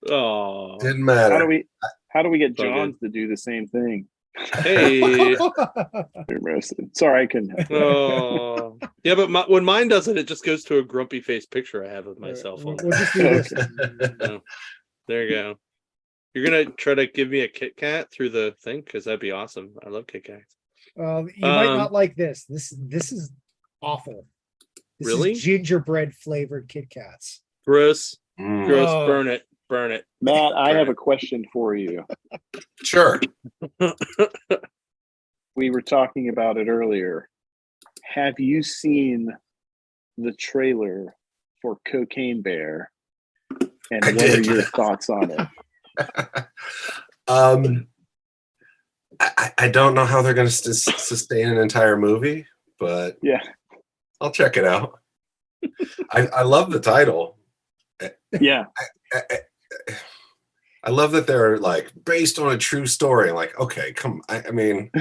Speaker 2: Oh,
Speaker 5: Didn't matter.
Speaker 4: How do we get
Speaker 2: So good.
Speaker 4: Johns to do the same thing?
Speaker 2: hey.
Speaker 4: You're roasted. Sorry, I couldn't.
Speaker 2: Oh, yeah, but when mine does it, it just goes to a grumpy face picture I have of my cell phone.
Speaker 1: We'll just do this.
Speaker 2: There you go. You're gonna try to give me a Kit Kat through the thing because that'd be awesome. I love Kit Kats.
Speaker 1: You might not like this. This is awful. This
Speaker 2: Really?
Speaker 1: is gingerbread flavored Kit Kats.
Speaker 2: Gross.
Speaker 5: Mm,
Speaker 2: Gross.
Speaker 1: Oh.
Speaker 2: Burn it. Burn it.
Speaker 4: Matt, I
Speaker 2: Sorry.
Speaker 4: have a question for you.
Speaker 5: sure.
Speaker 4: We were talking about it earlier. Have you seen the trailer for Cocaine Bear? And
Speaker 5: I
Speaker 4: what are
Speaker 5: did.
Speaker 4: your thoughts on it?
Speaker 5: I don't know how they're going to sustain an entire movie, but
Speaker 4: Yeah.
Speaker 5: I'll check it out. I love the title.
Speaker 4: Yeah.
Speaker 5: I love that they're like based on a true story. Like, okay, come. I mean,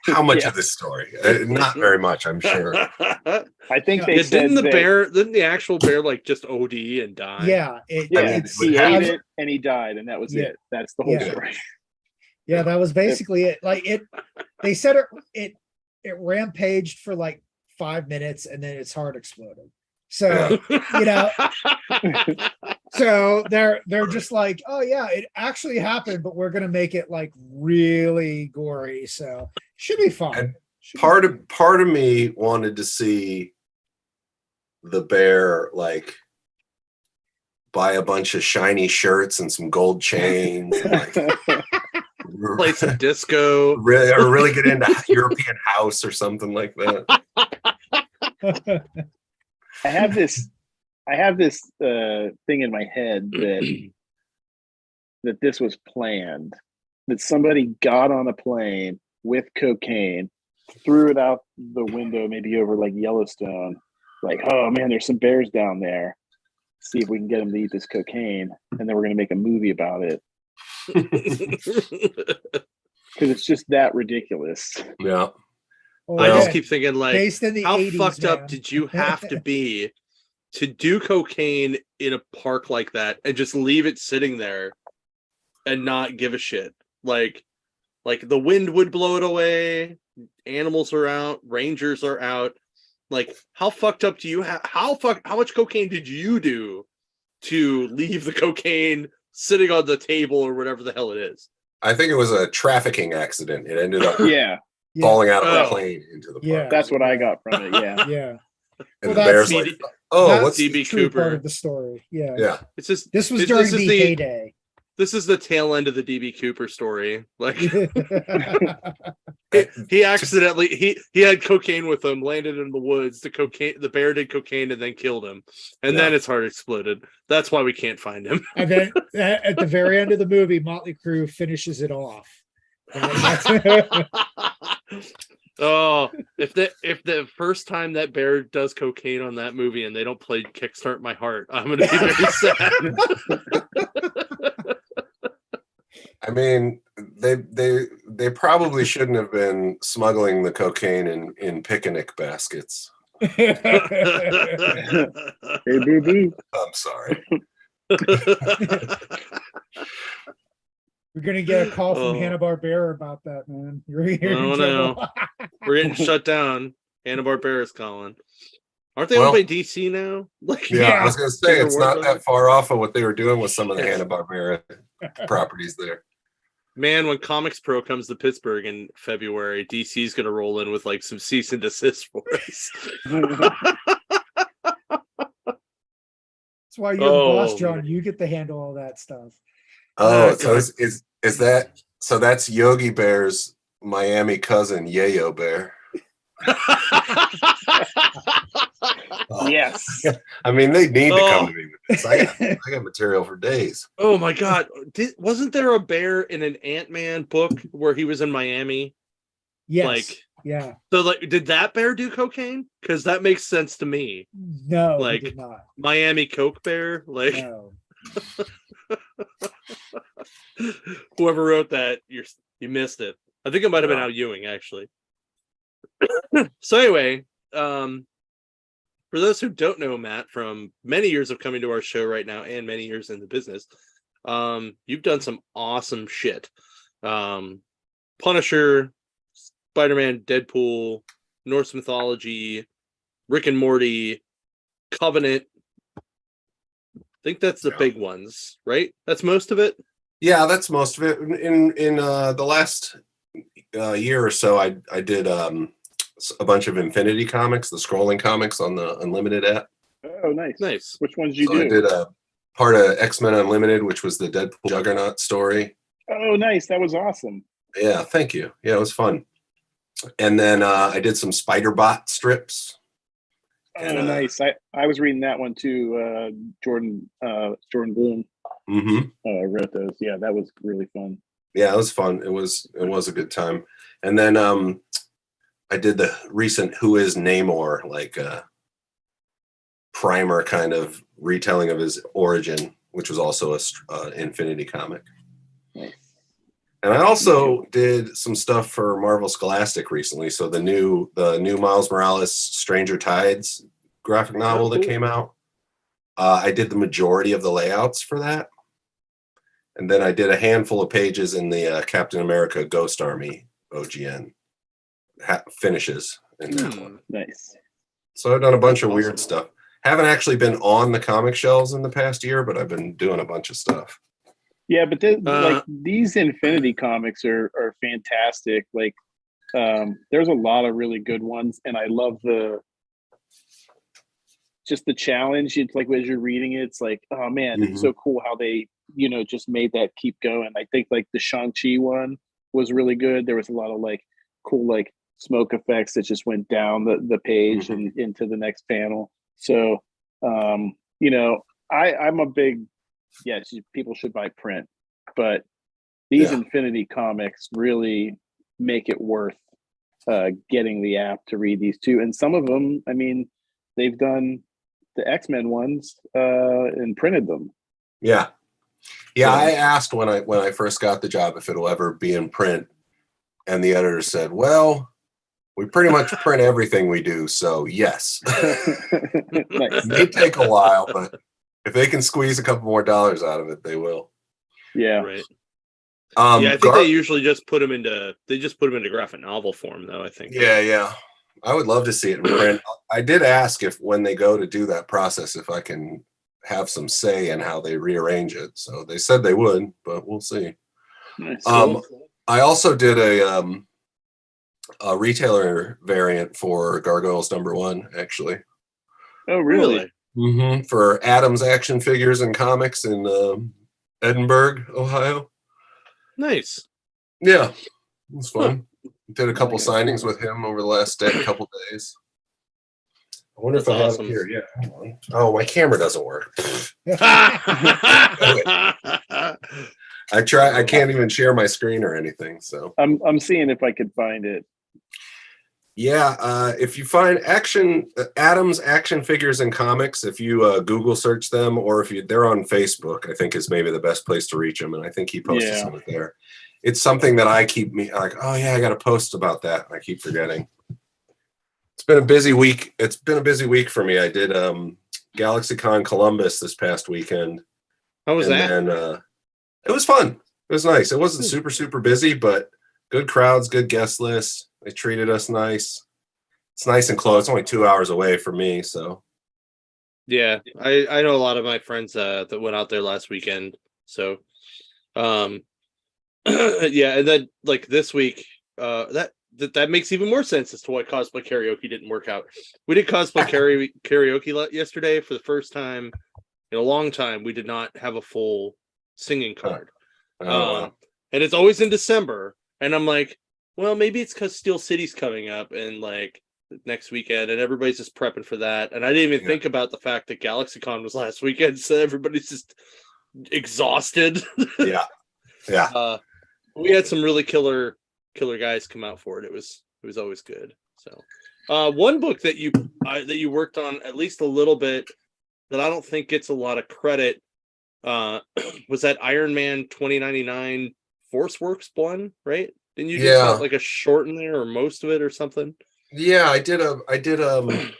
Speaker 5: how much
Speaker 4: Yeah.
Speaker 5: of this story? Not very much, I'm sure.
Speaker 4: I think they
Speaker 2: Yeah,
Speaker 4: said
Speaker 2: didn't the actual bear like just OD and die?
Speaker 1: Yeah,
Speaker 4: Yeah,
Speaker 1: it's
Speaker 5: would
Speaker 4: he
Speaker 5: have-
Speaker 4: ate it and he died, and that was
Speaker 1: Yeah.
Speaker 4: it. That's the whole
Speaker 1: Yeah.
Speaker 4: story.
Speaker 1: yeah, that was basically it. Like they said it rampaged for like 5 minutes and then its heart exploded. So you know, so they're just like, oh yeah, it actually happened, but we're gonna make it like really gory. So should be fun.
Speaker 5: And
Speaker 1: Should be
Speaker 5: part of me wanted to see the bear like buy a bunch of shiny shirts and some gold chains and like
Speaker 2: Play some disco.
Speaker 5: really get into European house or something like that.
Speaker 4: I have this thing in my head that this was planned. That somebody got on a plane with cocaine, threw it out the window, maybe over like Yellowstone. Like, oh man, there's some bears down there. See if we can get them to eat this cocaine, and then we're gonna make a movie about it because it's just that ridiculous.
Speaker 5: Yeah.
Speaker 1: Oh,
Speaker 2: I
Speaker 1: yeah.
Speaker 2: just keep thinking like,
Speaker 1: Based in the
Speaker 2: how
Speaker 1: 80s,
Speaker 2: fucked up
Speaker 1: man.
Speaker 2: did you have to be to do cocaine in a park like that and just leave it sitting there and not give a shit. Like the wind would blow it away. Animals are out. Rangers are out. Like, how fucked up do you have? How much cocaine did you do to leave the cocaine sitting on the table or whatever the hell it is?
Speaker 5: I think it was a trafficking accident. It ended up
Speaker 4: Yeah,
Speaker 5: falling out of
Speaker 2: Oh.
Speaker 5: a plane into the park.
Speaker 1: Yeah.
Speaker 4: that's what I got from it. Yeah.
Speaker 1: Yeah.
Speaker 5: And
Speaker 1: Well,
Speaker 5: the bear's
Speaker 2: that's-
Speaker 5: like, oh,
Speaker 1: that's
Speaker 5: what's
Speaker 2: DB
Speaker 1: true part
Speaker 2: Cooper?
Speaker 1: of the story. Yeah.
Speaker 5: yeah.
Speaker 2: It's just
Speaker 1: This was
Speaker 2: This
Speaker 1: during
Speaker 2: is
Speaker 1: the
Speaker 2: the-
Speaker 1: heyday.
Speaker 2: this is the tail end of the DB Cooper story. Like,
Speaker 1: Yeah.
Speaker 2: he accidentally he had cocaine with him, landed in the woods. The bear did cocaine and then killed him, and then his heart exploded. That's why we can't find him.
Speaker 1: And then at the very end of the movie, Motley Crue finishes it off.
Speaker 2: Oh, if the first time that bear does cocaine on that movie and they don't play Kickstart My Heart, I'm gonna be very sad.
Speaker 5: I mean, they probably shouldn't have been smuggling the cocaine in picnic baskets.
Speaker 4: Hey, boo boo.
Speaker 5: I'm sorry.
Speaker 1: We're gonna get a call from
Speaker 2: Oh.
Speaker 1: Hanna-Barbera about that, man. You're in
Speaker 2: Oh,
Speaker 1: trouble.
Speaker 2: We're getting shut down. Hanna-Barbera's calling. Aren't they
Speaker 5: Well-
Speaker 2: owned by DC now? Like,
Speaker 5: Yeah, I was gonna say
Speaker 2: Bigger
Speaker 5: it's not
Speaker 2: Warner
Speaker 5: that far off of what they were doing with some of the Hanna-Barbera properties there.
Speaker 2: man, when Comics Pro comes to Pittsburgh in February, DC's gonna roll in with like some cease and desist for us.
Speaker 1: That's why you're the boss,
Speaker 2: Oh,
Speaker 1: John.
Speaker 2: man.
Speaker 1: You get to handle all that stuff.
Speaker 5: Oh, so is that so? That's Yogi Bear's Miami cousin, Yayo Bear. Oh,
Speaker 4: Yes.
Speaker 5: I mean, they need to come
Speaker 2: Oh.
Speaker 5: to me with this. I got material for days.
Speaker 2: Oh my god. Wasn't there a bear in an Ant-Man book where he was in Miami?
Speaker 1: Yes.
Speaker 2: Like,
Speaker 1: yeah.
Speaker 2: so like, did that bear do cocaine? Because that makes sense to me.
Speaker 1: No,
Speaker 2: like-
Speaker 1: he did not.
Speaker 2: Miami Coke Bear, like
Speaker 1: No.
Speaker 2: whoever wrote that, you missed it. I think it might have been
Speaker 5: Wow.
Speaker 2: Al Ewing, actually. So anyway, for those who don't know Matt from many years of coming to our show right now and many years in the business, you've done some awesome shit. Punisher, Spider-Man, Deadpool, Norse mythology, Rick and Morty, Covenant. I think that's the
Speaker 5: Yeah.
Speaker 2: big ones, right? That's most of it.
Speaker 5: Yeah, that's most of it. In the last year or so, I did a bunch of Infinity comics, the scrolling comics on the Unlimited app.
Speaker 4: Oh, nice.
Speaker 2: Nice.
Speaker 4: Which ones did you
Speaker 5: So I
Speaker 4: do?
Speaker 5: did a part of X-Men Unlimited, which was the Deadpool Juggernaut story.
Speaker 4: Oh, nice. That was awesome.
Speaker 5: Yeah, thank you. Yeah, it was fun. And then I did some Spider-Bot strips.
Speaker 4: Oh,
Speaker 5: And,
Speaker 4: nice. I was reading that one too. Jordan Bloom wrote those. Yeah, that was really fun.
Speaker 5: Yeah, it was fun. It was a good time. And then I did the recent Who is Namor, like primer kind of retelling of his origin, which was also a Infinity comic.
Speaker 4: Nice.
Speaker 5: And I also did some stuff for Marvel Scholastic recently. So the new Miles Morales Stranger Tides graphic novel that
Speaker 2: cool.
Speaker 5: came out. I did the majority of the layouts for that. And then I did a handful of pages in the Captain America Ghost Army OGN finishes in that one.
Speaker 4: Nice.
Speaker 5: So I've done a bunch
Speaker 2: That's
Speaker 5: of weird
Speaker 2: awesome.
Speaker 5: stuff. Haven't actually been on the comic shelves in the past year, but I've been doing a bunch of stuff.
Speaker 4: Yeah, but like these Infinity comics are fantastic. Like, there's a lot of really good ones, and I love the challenge. It's like as you're reading it, it's like, oh man,
Speaker 5: Mhm.
Speaker 4: it's so cool how they just made that keep going. I think like the Shang-Chi one was really good. There was a lot of like cool like smoke effects that just went down the page and into the next panel. So I'm a big people should buy print, but these
Speaker 5: Yeah.
Speaker 4: Infinity comics really make it worth getting the app to read these too. And some of them, I mean, they've done the X-Men ones and printed them.
Speaker 5: Yeah. Yeah, I asked when I first got the job if it'll ever be in print, and the editor said, "Well, we pretty much print everything we do, so yes."
Speaker 4: Nice.
Speaker 5: It may take a while, but if they can squeeze a couple more dollars out of it, they will.
Speaker 4: Yeah.
Speaker 2: Right. Yeah, I think
Speaker 5: Gar-
Speaker 2: they usually just put them into graphic novel form, though. I think.
Speaker 5: yeah. I would love to see it in print. I did ask if when they go to do that process, if I can have some say in how they rearrange it. So they said they would, but we'll see.
Speaker 4: Nice.
Speaker 5: I also did a retailer variant for Gargoyles #1, actually.
Speaker 4: Oh, really?
Speaker 5: For Adams Action Figures and Comics in Edinburgh, Ohio.
Speaker 2: Nice.
Speaker 5: Yeah, it was fun. Did a couple
Speaker 4: Okay.
Speaker 5: signings with him over the last couple days. I wonder if I have it here. Yeah. Hold on. Oh, my camera doesn't work. I try. I can't even share my screen or anything. So
Speaker 4: I'm seeing if I could find it.
Speaker 5: yeah, if you find Adams Action Figures and Comics, if you Google search them, or if they're on Facebook, I think is maybe the best place to reach them. And I think he posted something there. It's something that I keep like, oh yeah, I got to post about that. I keep forgetting. It's been a busy week. It's been a busy week for me. I did GalaxyCon Columbus this past weekend.
Speaker 2: How was that?
Speaker 5: And it was fun. It was nice. It wasn't super busy, but good crowds, good guest list. They treated us nice. It's nice and close. It's only 2 hours away from me, so.
Speaker 2: Yeah, I know a lot of my friends that went out there last weekend. So, yeah, and then like this week, that makes even more sense as to why cosplay karaoke didn't work out. We did cosplay karaoke yesterday for the first time in a long time. We did not have a full singing card.
Speaker 5: Wow.
Speaker 2: And it's always in December, and I'm like, well, maybe it's because Steel City's coming up and like next weekend, and everybody's just prepping for that. And I didn't even think about the fact that GalaxyCon was last weekend, so everybody's just exhausted.
Speaker 5: Yeah.
Speaker 2: We had some really killer guys come out for it. It was always good. So, one book that you worked on at least a little bit that I don't think gets a lot of credit was that Iron Man 2099 ForceWorks one, right? Didn't you do like a short in there or most of it or something?
Speaker 5: Yeah, I did it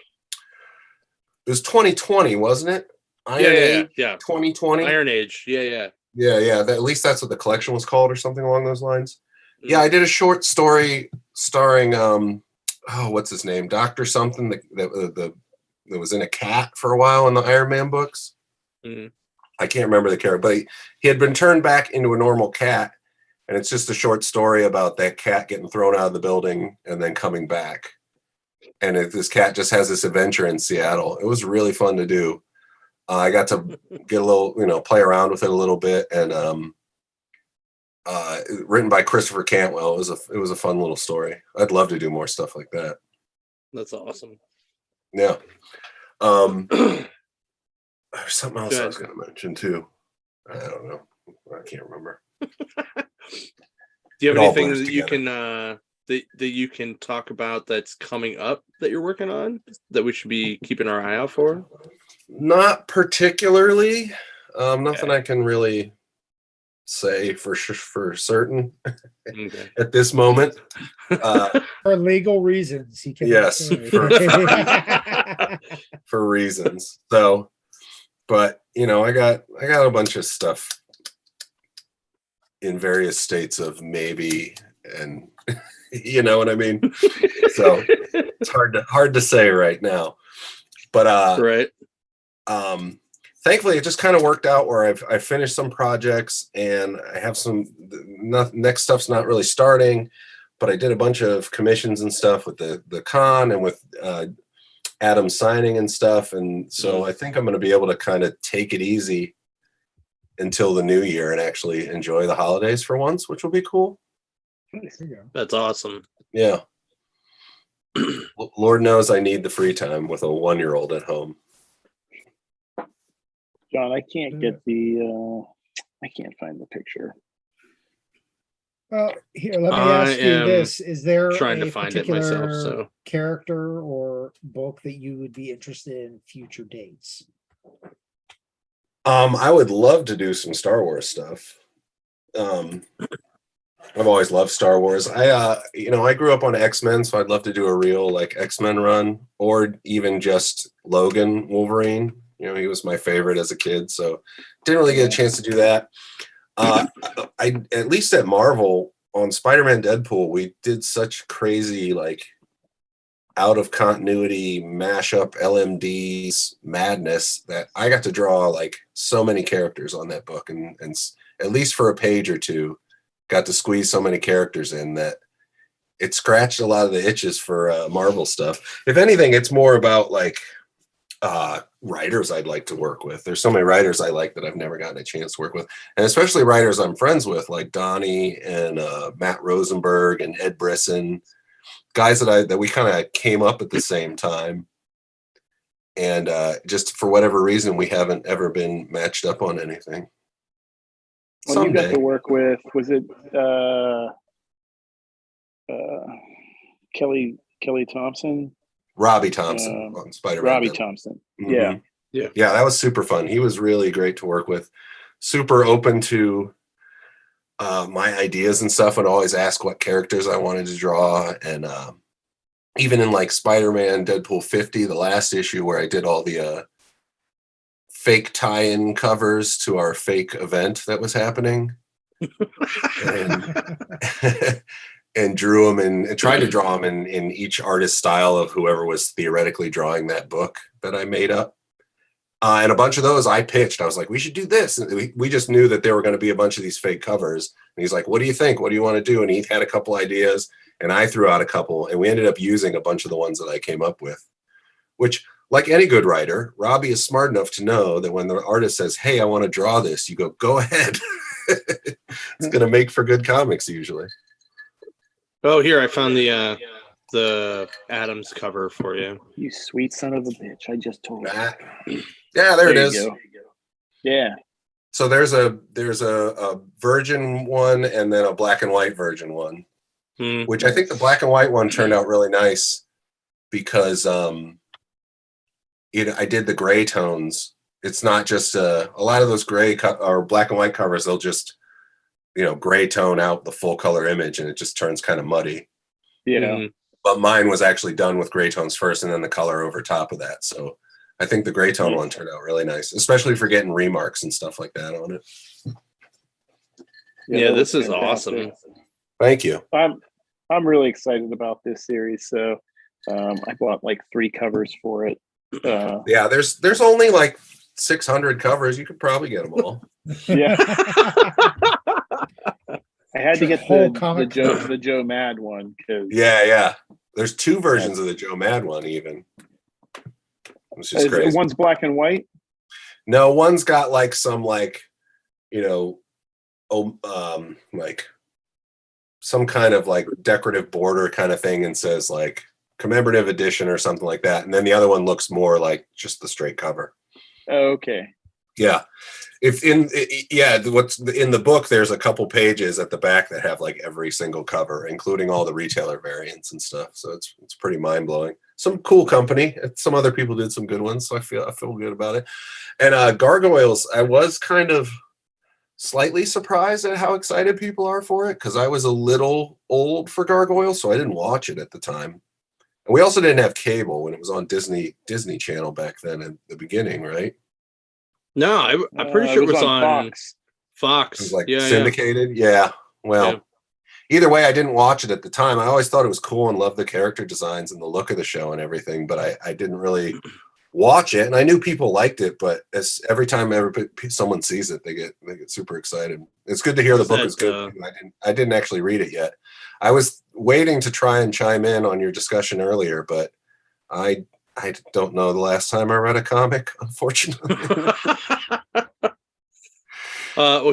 Speaker 5: was 2020, wasn't it? Iron Age, 2020.
Speaker 2: Iron Age. Yeah.
Speaker 5: At least that's what the collection was called or something along those lines. Yeah, I did a short story starring what's his name? Dr. something that was in a cat for a while in the Iron Man books. I can't remember the character, but he had been turned back into a normal cat. And it's just a short story about that cat getting thrown out of the building and then coming back. And this cat just has this adventure in Seattle. It was really fun to do. I got to get a little, play around with it a little bit. And written by Christopher Cantwell. It was a fun little story. I'd love to do more stuff like that.
Speaker 2: That's awesome.
Speaker 5: Yeah. There's something else I was going to mention too. I don't know. I can't remember.
Speaker 2: Do you have anything that you can that you can talk about that's coming up that you're working on that we should be keeping our eye out for?
Speaker 5: Not particularly. Nothing I can really say for certain at this moment.
Speaker 1: For legal reasons, he can.
Speaker 5: Yes, for reasons. So, but I got a bunch of stuff in various states of maybe, and you know what I mean. So it's hard to say right now, but
Speaker 2: right.
Speaker 5: Thankfully, it just kind of worked out where I finished some projects and I have some next stuff's not really starting, but I did a bunch of commissions and stuff with the con and with Adam signing and stuff, and so I think I'm going to be able to kind of take it easy until the new year and actually enjoy the holidays for once, which will be cool.
Speaker 2: That's awesome.
Speaker 5: Yeah. Lord knows I need the free time with a 1-year-old at home.
Speaker 4: John, I can't get I can't find the picture.
Speaker 1: Well, here, let me ask you this. Is there
Speaker 2: trying
Speaker 1: a
Speaker 2: to find it myself, so
Speaker 1: character or book that you would be interested in future dates?
Speaker 5: I would love to do some Star Wars stuff. I've always loved Star Wars. I grew up on X-Men, so I'd love to do a real like X-Men run, or even just Logan Wolverine. He was my favorite as a kid, so didn't really get a chance to do that. I at least at Marvel on Spider-Man Deadpool, we did such crazy like out of continuity mashup LMDs madness that I got to draw like so many characters on that book, and at least for a page or two, got to squeeze so many characters in that it scratched a lot of the itches for Marvel stuff. If anything, it's more about like writers I'd like to work with. There's so many writers I like that I've never gotten a chance to work with, and especially writers I'm friends with like Donnie and Matt Rosenberg and Ed Brisson, guys that we kind of came up at the same time, and just for whatever reason we haven't ever been matched up on anything.
Speaker 4: Well,
Speaker 5: Someday.
Speaker 4: you got to work with, was it Kelly Thompson?
Speaker 5: Robbie Thompson on Spider-Man.
Speaker 4: Robbie Thompson.
Speaker 5: Mm-hmm.
Speaker 4: Yeah.
Speaker 5: Yeah, that was super fun. He was really great to work with. Super open to my ideas and stuff, and always ask what characters I wanted to draw. And even in like Spider-Man Deadpool 50, the last issue where I did all the fake tie-in covers to our fake event that was happening. And drew them and tried to draw them in each artist's style of whoever was theoretically drawing that book that I made up. And a bunch of those I pitched. I was like, we should do this. And we just knew that there were going to be a bunch of these fake covers. And he's like, what do you think? What do you want to do? And he had a couple ideas and I threw out a couple, and we ended up using a bunch of the ones that I came up with, which, like any good writer, Robbie is smart enough to know that when the artist says, hey, I want to draw this, you go ahead. It's going to make for good comics usually.
Speaker 2: Oh, here, I found the Adams cover for you.
Speaker 4: You sweet son of a bitch. I just told you.
Speaker 5: Yeah, there it is.
Speaker 4: Go. Yeah.
Speaker 5: So there's a virgin one and then a black and white virgin one, which I think the black and white one turned out really nice because I did the gray tones. It's not just a lot of those gray or black and white covers. They'll just gray tone out the full color image and it just turns kind of muddy.
Speaker 4: Yeah.
Speaker 5: But mine was actually done with gray tones first and then the color over top of that. So I think the gray tone one turned out really nice, especially for getting remarks and stuff like that on it.
Speaker 2: Yeah, this is
Speaker 4: fantastic.
Speaker 2: awesome.
Speaker 5: Thank you.
Speaker 4: I'm really excited about this series. So I bought like 3 covers for it.
Speaker 5: Yeah, there's only like 600 covers. You could probably get them all.
Speaker 4: Yeah. I had to get the Joe Mad one because
Speaker 5: yeah. There's 2 versions of the Joe Mad one even. It's just crazy.
Speaker 4: One's black and white.
Speaker 5: No, one's got like some like some kind of like decorative border kind of thing and says like commemorative edition or something like that. And then the other one looks more like just the straight cover.
Speaker 4: Oh, okay.
Speaker 5: Yeah. What's in the book, there's a couple pages at the back that have like every single cover, including all the retailer variants and stuff. So it's pretty mind blowing. Some cool company. Some other people did some good ones, so I feel good about it. And Gargoyles, I was kind of slightly surprised at how excited people are for it because I was a little old for Gargoyles, so I didn't watch it at the time. And we also didn't have cable when it was on Disney Channel back then at the beginning, right?
Speaker 2: No, I'm pretty sure it was on Fox.
Speaker 5: It was like
Speaker 2: yeah,
Speaker 5: syndicated. Yeah. Well, either way, I didn't watch it at the time. I always thought it was cool and loved the character designs and the look of the show and everything, but I didn't really watch it. And I knew people liked it, but every time someone sees it, they get super excited. It's good to hear the book is good. I didn't actually read it yet. I was waiting to try and chime in on your discussion earlier, but I don't know the last time I read a comic, unfortunately.
Speaker 2: Well,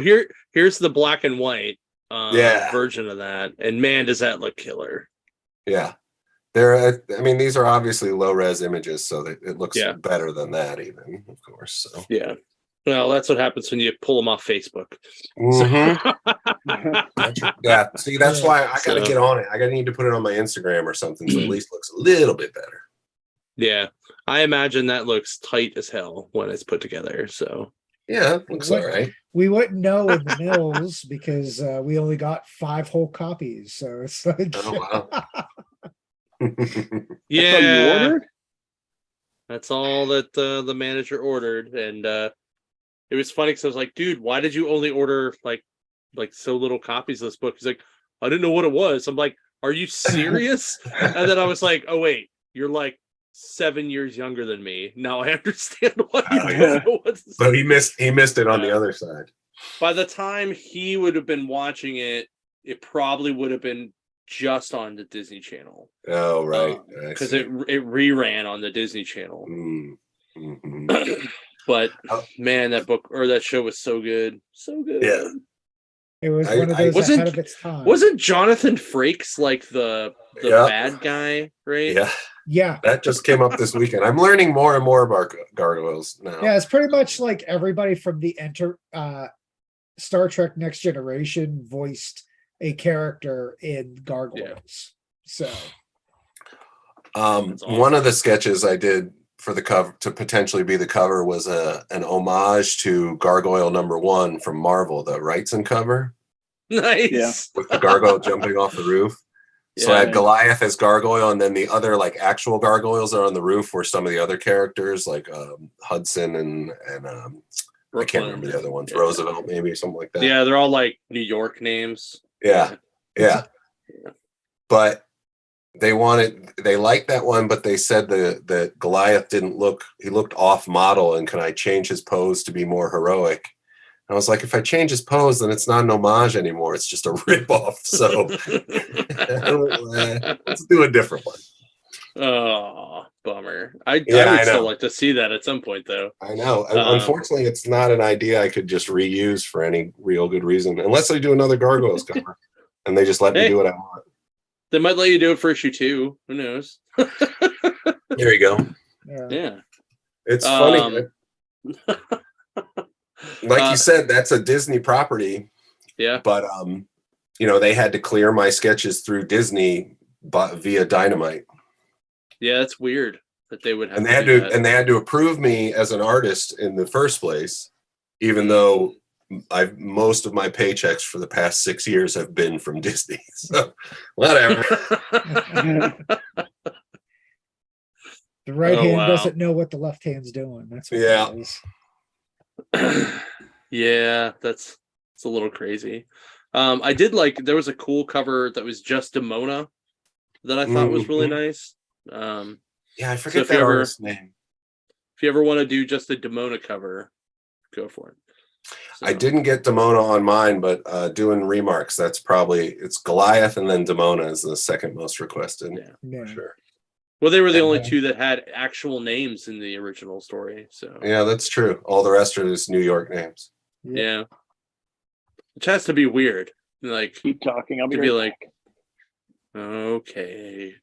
Speaker 2: here's the black and white version of that, and man, does that look killer!
Speaker 5: Yeah, these are obviously low res images, so it looks better than that, even, of course. So
Speaker 2: yeah, well, that's what happens when you pull them off Facebook.
Speaker 5: Mm-hmm. Yeah, see, that's why I got to get on it. I need to put it on my Instagram or something, so at least it looks a little bit better.
Speaker 2: Yeah, I imagine that looks tight as hell when it's put together. So
Speaker 5: yeah, it looks all right.
Speaker 1: We wouldn't know in the mills because we only got 5 whole copies. So it's like,
Speaker 5: oh wow.
Speaker 2: Yeah,
Speaker 4: That's all you ordered?
Speaker 2: That's all that the manager ordered, and it was funny because I was like, "Dude, why did you only order like like so little copies of this book. He's like, I didn't know what it was. I'm like, are you serious? And then I was like, oh wait, you're like 7 years younger than me. Now I understand why you don't know what this
Speaker 5: But he missed it on the
Speaker 2: Yeah.
Speaker 5: other side.
Speaker 2: By the time he would have been watching it, it probably would have been just on the Disney Channel.
Speaker 5: Oh, right. I
Speaker 2: Because
Speaker 5: see.
Speaker 2: it reran on the Disney Channel.
Speaker 5: Mm, mhm.
Speaker 2: But
Speaker 5: Oh.
Speaker 2: man, that book or that show was so good. So good.
Speaker 5: Yeah.
Speaker 1: It was
Speaker 5: I-
Speaker 1: one of
Speaker 5: I-
Speaker 1: those
Speaker 2: Wasn't-
Speaker 1: ahead of its time.
Speaker 2: Wasn't Jonathan Frakes like the
Speaker 5: Yeah.
Speaker 2: bad guy, right?
Speaker 5: Yeah,
Speaker 1: Yeah.
Speaker 5: that just came up this weekend. I'm learning more and more about gargoyles now.
Speaker 1: Yeah, it's pretty much like everybody from the Star Trek Next Generation voiced a character in Gargoyles. So
Speaker 2: That's awesome.
Speaker 5: One of the sketches I did for the cover to potentially be the cover was an homage to Gargoyle #1 from Marvel, the Wrightson cover
Speaker 2: Nice.
Speaker 4: Yeah.
Speaker 5: with the gargoyle jumping off the roof. So I
Speaker 2: Yeah.
Speaker 5: had Goliath as Gargoyle, and then the other like actual gargoyles that are on the roof were some of the other characters like Hudson and I can't remember the other ones,
Speaker 2: Yeah.
Speaker 5: Roosevelt maybe, something like that.
Speaker 2: Yeah, they're all like New York names.
Speaker 5: Yeah. But they liked that one, but they said that Goliath he looked off model, and can I change his pose to be more heroic? And I was like, if I change his pose, then it's not an homage anymore. It's just a ripoff. So let's do a different one.
Speaker 2: Oh, bummer. I
Speaker 5: Yeah,
Speaker 2: would
Speaker 5: I
Speaker 2: still
Speaker 5: know.
Speaker 2: like to see that at some point, though.
Speaker 5: I know.
Speaker 2: Um,
Speaker 5: Unfortunately, it's not an idea I could just reuse for any real good reason, unless they do another Gargoyles cover and they just let me
Speaker 2: Hey.
Speaker 5: do what I want.
Speaker 2: They might let you do it for issue 2. Who knows?
Speaker 5: There you go.
Speaker 2: Yeah.
Speaker 5: It's funny.
Speaker 2: Um,
Speaker 5: Like you said, that's a Disney property,
Speaker 2: Yeah.
Speaker 5: but they had to clear my sketches through Disney via Dynamite,
Speaker 2: Yeah, that's weird that they would have
Speaker 5: and
Speaker 2: to do that.
Speaker 5: they had to approve me as an artist in the first place, even though most of my paychecks for the past 6 years have been from Disney. So whatever.
Speaker 1: the right
Speaker 2: Oh,
Speaker 1: hand
Speaker 2: wow.
Speaker 1: doesn't know what the left hand's doing. That's what
Speaker 5: Yeah.
Speaker 1: it is.
Speaker 2: Yeah, it's a little crazy. I did there was a cool cover that was just Demona that I thought was really nice.
Speaker 5: Yeah, I
Speaker 2: So
Speaker 5: forget
Speaker 2: if you
Speaker 5: that
Speaker 2: ever-
Speaker 5: artist's name.
Speaker 2: If you ever want to do just a Demona cover, go for it.
Speaker 5: I
Speaker 2: So,
Speaker 5: didn't get Demona on mine, but doing remarks, it's Goliath, and then Demona is the second most requested.
Speaker 2: Yeah.
Speaker 1: Yeah.
Speaker 5: For sure.
Speaker 2: Well, they were the
Speaker 5: And,
Speaker 2: only two that had actual names in the original story. So
Speaker 5: Yeah, that's true. All the rest are just New York names.
Speaker 2: yeah. Which has to be weird. Like
Speaker 4: Keep talking. I'll be
Speaker 2: to be
Speaker 4: right
Speaker 2: like, okay.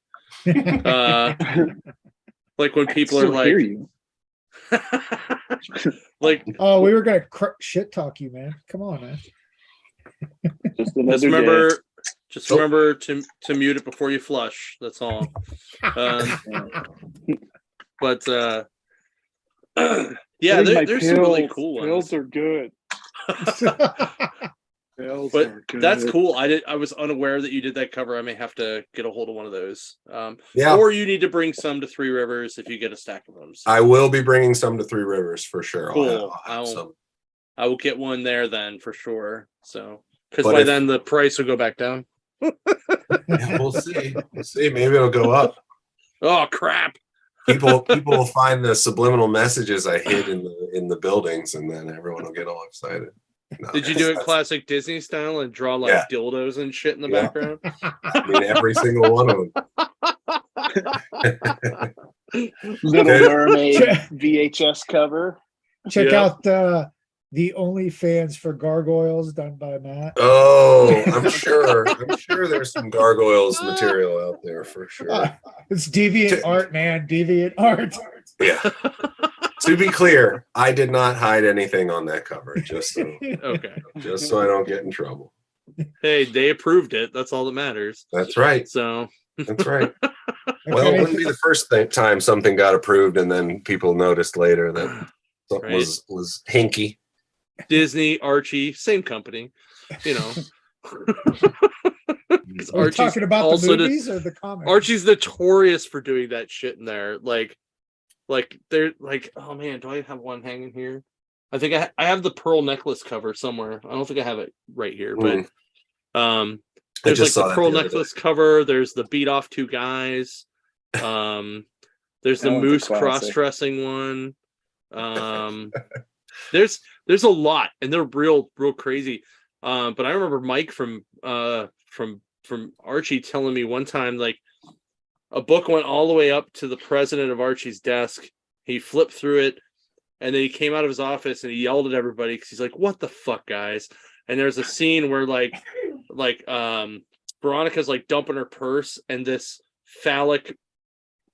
Speaker 2: Like when
Speaker 4: back.
Speaker 2: people
Speaker 4: I
Speaker 2: are
Speaker 4: still hear
Speaker 2: like,
Speaker 4: you.
Speaker 2: like
Speaker 1: Oh, we were gonna shit talk you, man. Come on, man.
Speaker 4: Just another
Speaker 2: just
Speaker 4: day.
Speaker 2: remember to mute it before you flush. That's all. But yeah,
Speaker 4: Getting my
Speaker 2: there's some really
Speaker 4: pills.
Speaker 2: cool ones.
Speaker 4: Pills are good. Pills
Speaker 2: But
Speaker 4: are good.
Speaker 2: that's cool. I was unaware that you did that cover. I may have to get a hold of one of those.
Speaker 5: Yeah,
Speaker 2: Or you need to bring some to Three Rivers if you get a stack of them. So
Speaker 5: I will be bringing some to Three Rivers for sure.
Speaker 2: Cool.
Speaker 5: I'll have some.
Speaker 2: I will get one there then for sure. So because
Speaker 5: But
Speaker 2: by
Speaker 5: if-
Speaker 2: then the price will go back down.
Speaker 5: Yeah, we'll see. We'll see. Maybe it'll go up.
Speaker 2: Oh crap!
Speaker 5: People will find the subliminal messages I hid in the buildings, and then everyone will get all excited. No,
Speaker 2: Did you do it
Speaker 5: that's-
Speaker 2: classic Disney style and draw like
Speaker 5: Yeah.
Speaker 2: dildos and shit in the
Speaker 5: Yeah.
Speaker 2: background?
Speaker 5: I mean, every single one of them.
Speaker 4: Little
Speaker 5: Okay.
Speaker 4: Mermaid VHS cover.
Speaker 1: Check
Speaker 2: Yeah.
Speaker 1: out the OnlyFans for Gargoyles done by Matt.
Speaker 5: Oh, I'm sure there's some gargoyles material out there for sure.
Speaker 1: It's deviant art, man. Deviant art.
Speaker 5: Yeah. To be clear, I did not hide anything on that cover, just so
Speaker 2: Okay.
Speaker 5: I don't get in trouble.
Speaker 2: Hey, they approved it. That's all that matters.
Speaker 5: That's right.
Speaker 2: So
Speaker 5: That's right. Well, it wouldn't be the first time something got approved and then people noticed later that something
Speaker 2: Right.
Speaker 5: was hinky.
Speaker 2: Disney, Archie, same company. You know. 'Cause
Speaker 1: Are we talking about the
Speaker 2: also
Speaker 1: movies or the comics?
Speaker 2: Archie's notorious for doing that shit in there. Like they're like, oh man, do I have one hanging here? I think I have the pearl necklace cover somewhere. I don't think I have it right here, but there's like
Speaker 5: just saw
Speaker 2: the
Speaker 5: that
Speaker 2: pearl
Speaker 5: the other
Speaker 2: necklace cover. There's the beat off two guys. There's the
Speaker 4: That one's a
Speaker 2: moose
Speaker 4: classic.
Speaker 2: cross dressing one. There's a lot, and they're real crazy. But I remember Mike from Archie telling me one time, like, a book went all the way up to the president of Archie's desk. He flipped through it, and then he came out of his office and he yelled at everybody because he's like, "What the fuck, guys?" And there's a scene where like Veronica's like dumping her purse, and this phallic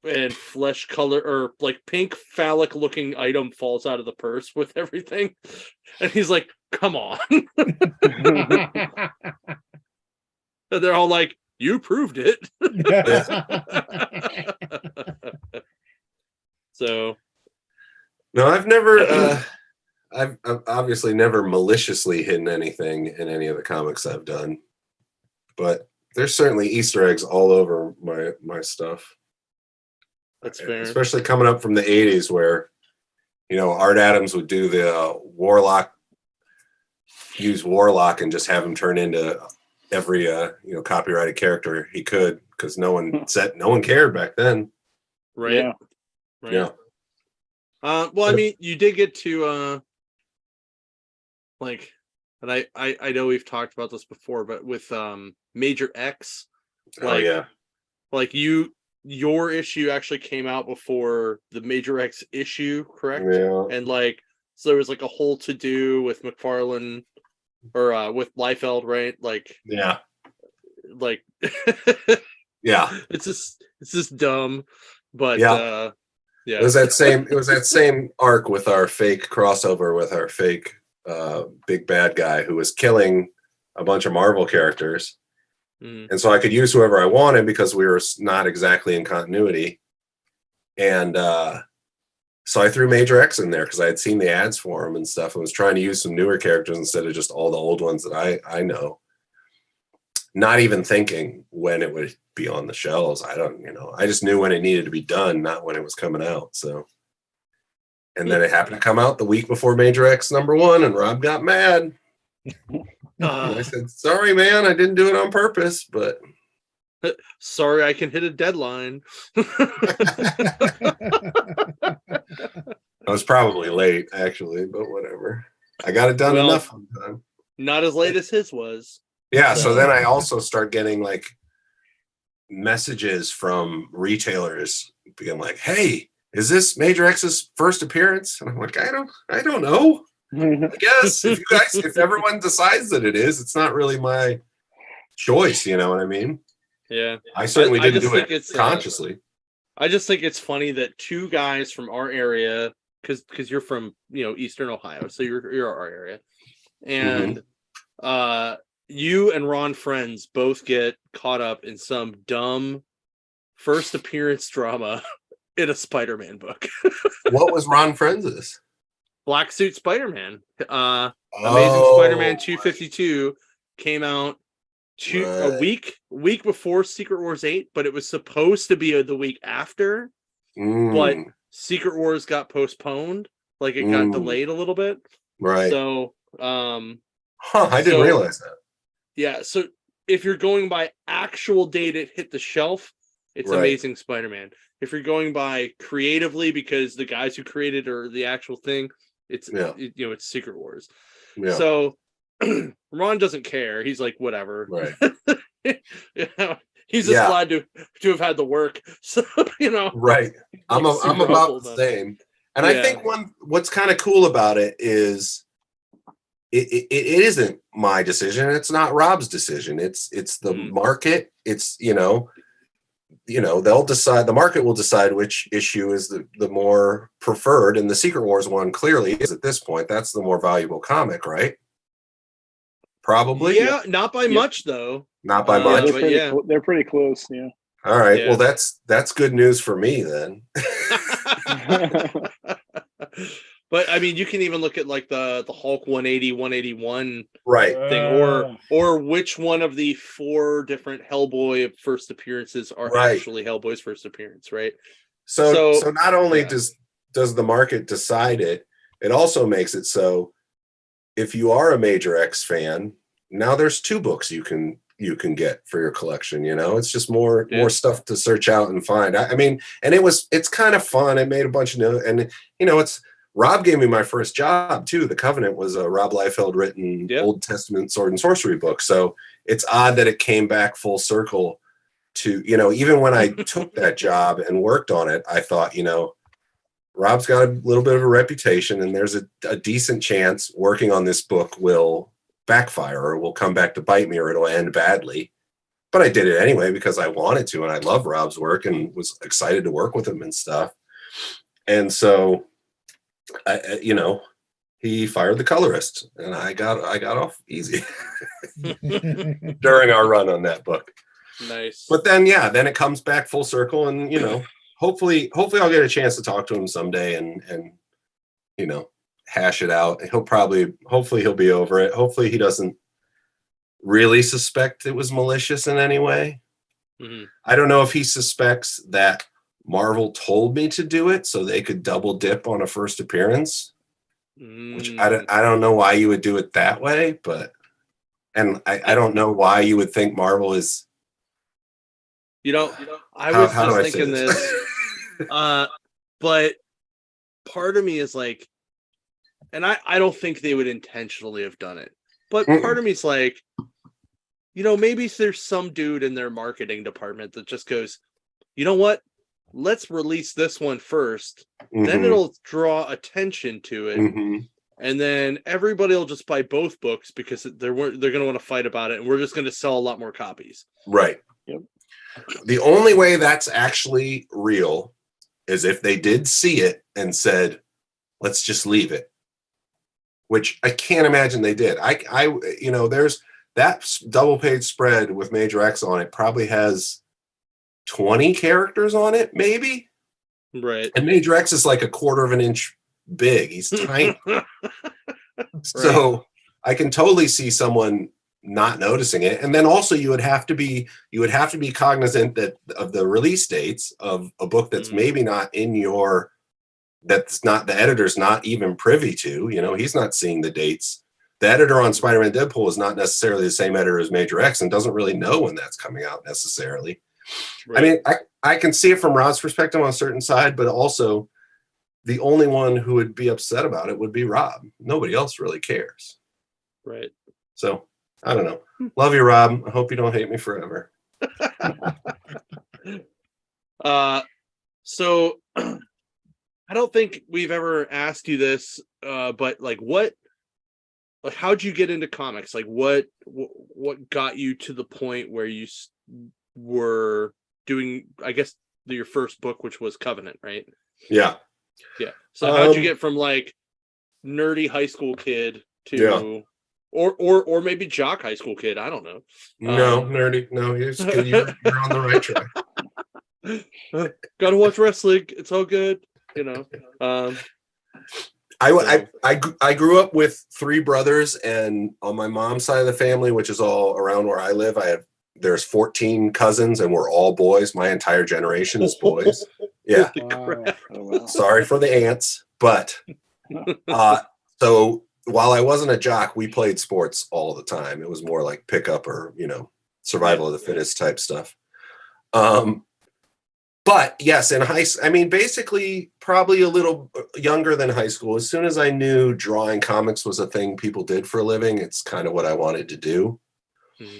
Speaker 2: and flesh color or like pink phallic looking item falls out of the purse with everything, and he's like, "Come on." And they're all like, "You proved it." So
Speaker 5: No, I've never. I've obviously never maliciously hidden anything in any of the comics I've done, but there's certainly Easter eggs all over my stuff.
Speaker 2: that's fair.
Speaker 5: Especially coming up from the '80s, where Art Adams would do the use Warlock, and just have him turn into every copyrighted character he could, because no one cared back then.
Speaker 2: Right.
Speaker 4: Yeah.
Speaker 2: Right.
Speaker 5: Yeah.
Speaker 2: Well, I mean, you did get to like, and I know we've talked about this before, but with Major X, like, like your issue actually came out before the Major X issue, correct?
Speaker 5: Yeah.
Speaker 2: And like, so there was like a whole to do with McFarlane or with Liefeld, right? Like,
Speaker 5: Yeah.
Speaker 2: like,
Speaker 5: Yeah.
Speaker 2: it's just dumb, but
Speaker 5: Yeah.
Speaker 2: yeah,
Speaker 5: It was that same arc with our fake crossover with our fake big bad guy who was killing a bunch of Marvel characters. And so I could use whoever I wanted because we were not exactly in continuity. And so I threw Major X in there because I had seen the ads for him and stuff, and was trying to use some newer characters instead of just all the old ones that I know. Not even thinking when it would be on the shelves. I just knew when it needed to be done, not when it was coming out. So, and then it happened to come out the week before Major X #1, and Rob got mad. And I said, "Sorry, man, I didn't do it on purpose, but
Speaker 2: sorry, I can hit a deadline."
Speaker 5: I was probably late, actually, but whatever. I got it done enough on time.
Speaker 2: Not as late as his was.
Speaker 5: Yeah, so then I also start getting like messages from retailers being like, "Hey, is this Major X's first appearance?" And I'm like, I don't know. I guess if everyone decides that it is, it's not really my choice, you know what I mean?
Speaker 2: Yeah.
Speaker 5: I certainly didn't
Speaker 2: just
Speaker 5: do
Speaker 2: think
Speaker 5: it
Speaker 2: it's,
Speaker 5: consciously.
Speaker 2: I just think it's funny that two guys from our area, because you're from Eastern Ohio, so you're our area, and you and Ron Friends both get caught up in some dumb first appearance drama in a Spider-Man book.
Speaker 5: What was Ron Friends'?
Speaker 2: Black Suit Spider-Man. Amazing Spider-Man 252 came out a week before Secret Wars 8, but it was supposed to be the week after. But Secret Wars got postponed, like it got delayed a little bit.
Speaker 5: Right.
Speaker 2: So
Speaker 5: I didn't realize that.
Speaker 2: Yeah, so if you're going by actual date it hit the shelf, it's Amazing Spider-Man. If you're going by creatively because the guys who created or the actual thing, it's it's Secret Wars. Yeah. So Ron doesn't care. He's like, whatever.
Speaker 5: Right.
Speaker 2: He's just glad to have had the work. So
Speaker 5: Right. I'm about the same. And I think what's kind of cool about it is it isn't my decision. It's not Rob's decision. It's the market. It's they'll decide. The market will decide which issue is the more preferred. And the Secret Wars one clearly is at this point. That's the more valuable comic, right? Probably.
Speaker 2: Yeah, not by much thoh.
Speaker 5: Not by much.
Speaker 4: They're pretty close. Yeah.
Speaker 5: All right. Yeah. Well, that's good news for me then.
Speaker 2: But I mean, you can even look at like the Hulk 180, 181
Speaker 5: thing,
Speaker 2: or which one of the 4 different Hellboy first appearances are actually Hellboy's first appearance, right?
Speaker 5: So not only does the market decide it, it also makes it so if you are a Major X fan, now there's 2 books you can get for your collection. It's just more stuff to search out and find. I mean, and it's kind of fun. I made a bunch of notes, and it's Rob gave me my first job too. The Covenant was a Rob Liefeld written Old Testament sword and sorcery book. So it's odd that it came back full circle to, even when I took that job and worked on it, I thought, Rob's got a little bit of a reputation, and there's a decent chance working on this book will backfire or will come back to bite me or it'll end badly. But I did it anyway because I wanted to, and I love Rob's work and was excited to work with him and stuff. And so he fired the colorist, and I got off easy during our run on that book.
Speaker 2: Nice.
Speaker 5: But then it comes back full circle, and hopefully I'll get a chance to talk to him someday and hash it out. Hopefully he'll be over it. Hopefully he doesn't really suspect it was malicious in any way.
Speaker 2: Mm-hmm.
Speaker 5: I don't know if he suspects that Marvel told me to do it so they could double dip on a first appearance, which I don't know why you would do it that way, and I don't know why you would think Marvel is.
Speaker 2: I was just thinking this, but part of me is like, and I don't think they would intentionally have done it, but part of me is like, maybe there's some dude in their marketing department that just goes, you know what? Let's release this one first, then it'll draw attention to it, and then everybody will just buy both books because they're going to want to fight about it, and we're just going to sell a lot more copies.
Speaker 5: Right.
Speaker 4: Yep.
Speaker 5: The only way that's actually real is if they did see it and said, let's just leave it, which I can't imagine they did. There's that double page spread with Major X on it probably has 20 characters on it, maybe.
Speaker 2: Right.
Speaker 5: And Major X is like a quarter of an inch big. He's tiny. So I can totally see someone not noticing it. And then also you would have to be cognizant of the release dates of a book that's maybe not that's not, the editor's not even privy to, he's not seeing the dates. The editor on Spider-Man Deadpool is not necessarily the same editor as Major X and doesn't really know when that's coming out necessarily. Right. I mean, I can see it from Rob's perspective on a certain side, but also the only one who would be upset about it would be Rob. Nobody else really cares.
Speaker 2: Right.
Speaker 5: So I don't know. Love you, Rob. I hope you don't hate me forever.
Speaker 2: So I don't think we've ever asked you this, but how'd you get into comics? Like what got you to the point where you were doing, I guess, your first book, which was Covenant, right?
Speaker 5: Yeah.
Speaker 2: So how'd you get from like nerdy high school kid to, or maybe jock high school kid? I don't know.
Speaker 5: No, nerdy. No, you're on the right track.
Speaker 2: Gotta watch wrestling. It's all good,
Speaker 5: I grew up with 3 brothers, and on my mom's side of the family, which is all around where I live, there's 14 cousins, and we're all boys. My entire generation is boys. Yeah.
Speaker 1: Wow.
Speaker 5: Sorry for the ants, but so while I wasn't a jock, we played sports all the time. It was more like pickup or survival of the fittest type stuff. But yes, in basically probably a little younger than high school. As soon as I knew drawing comics was a thing people did for a living, it's kind of what I wanted to do. Mm-hmm.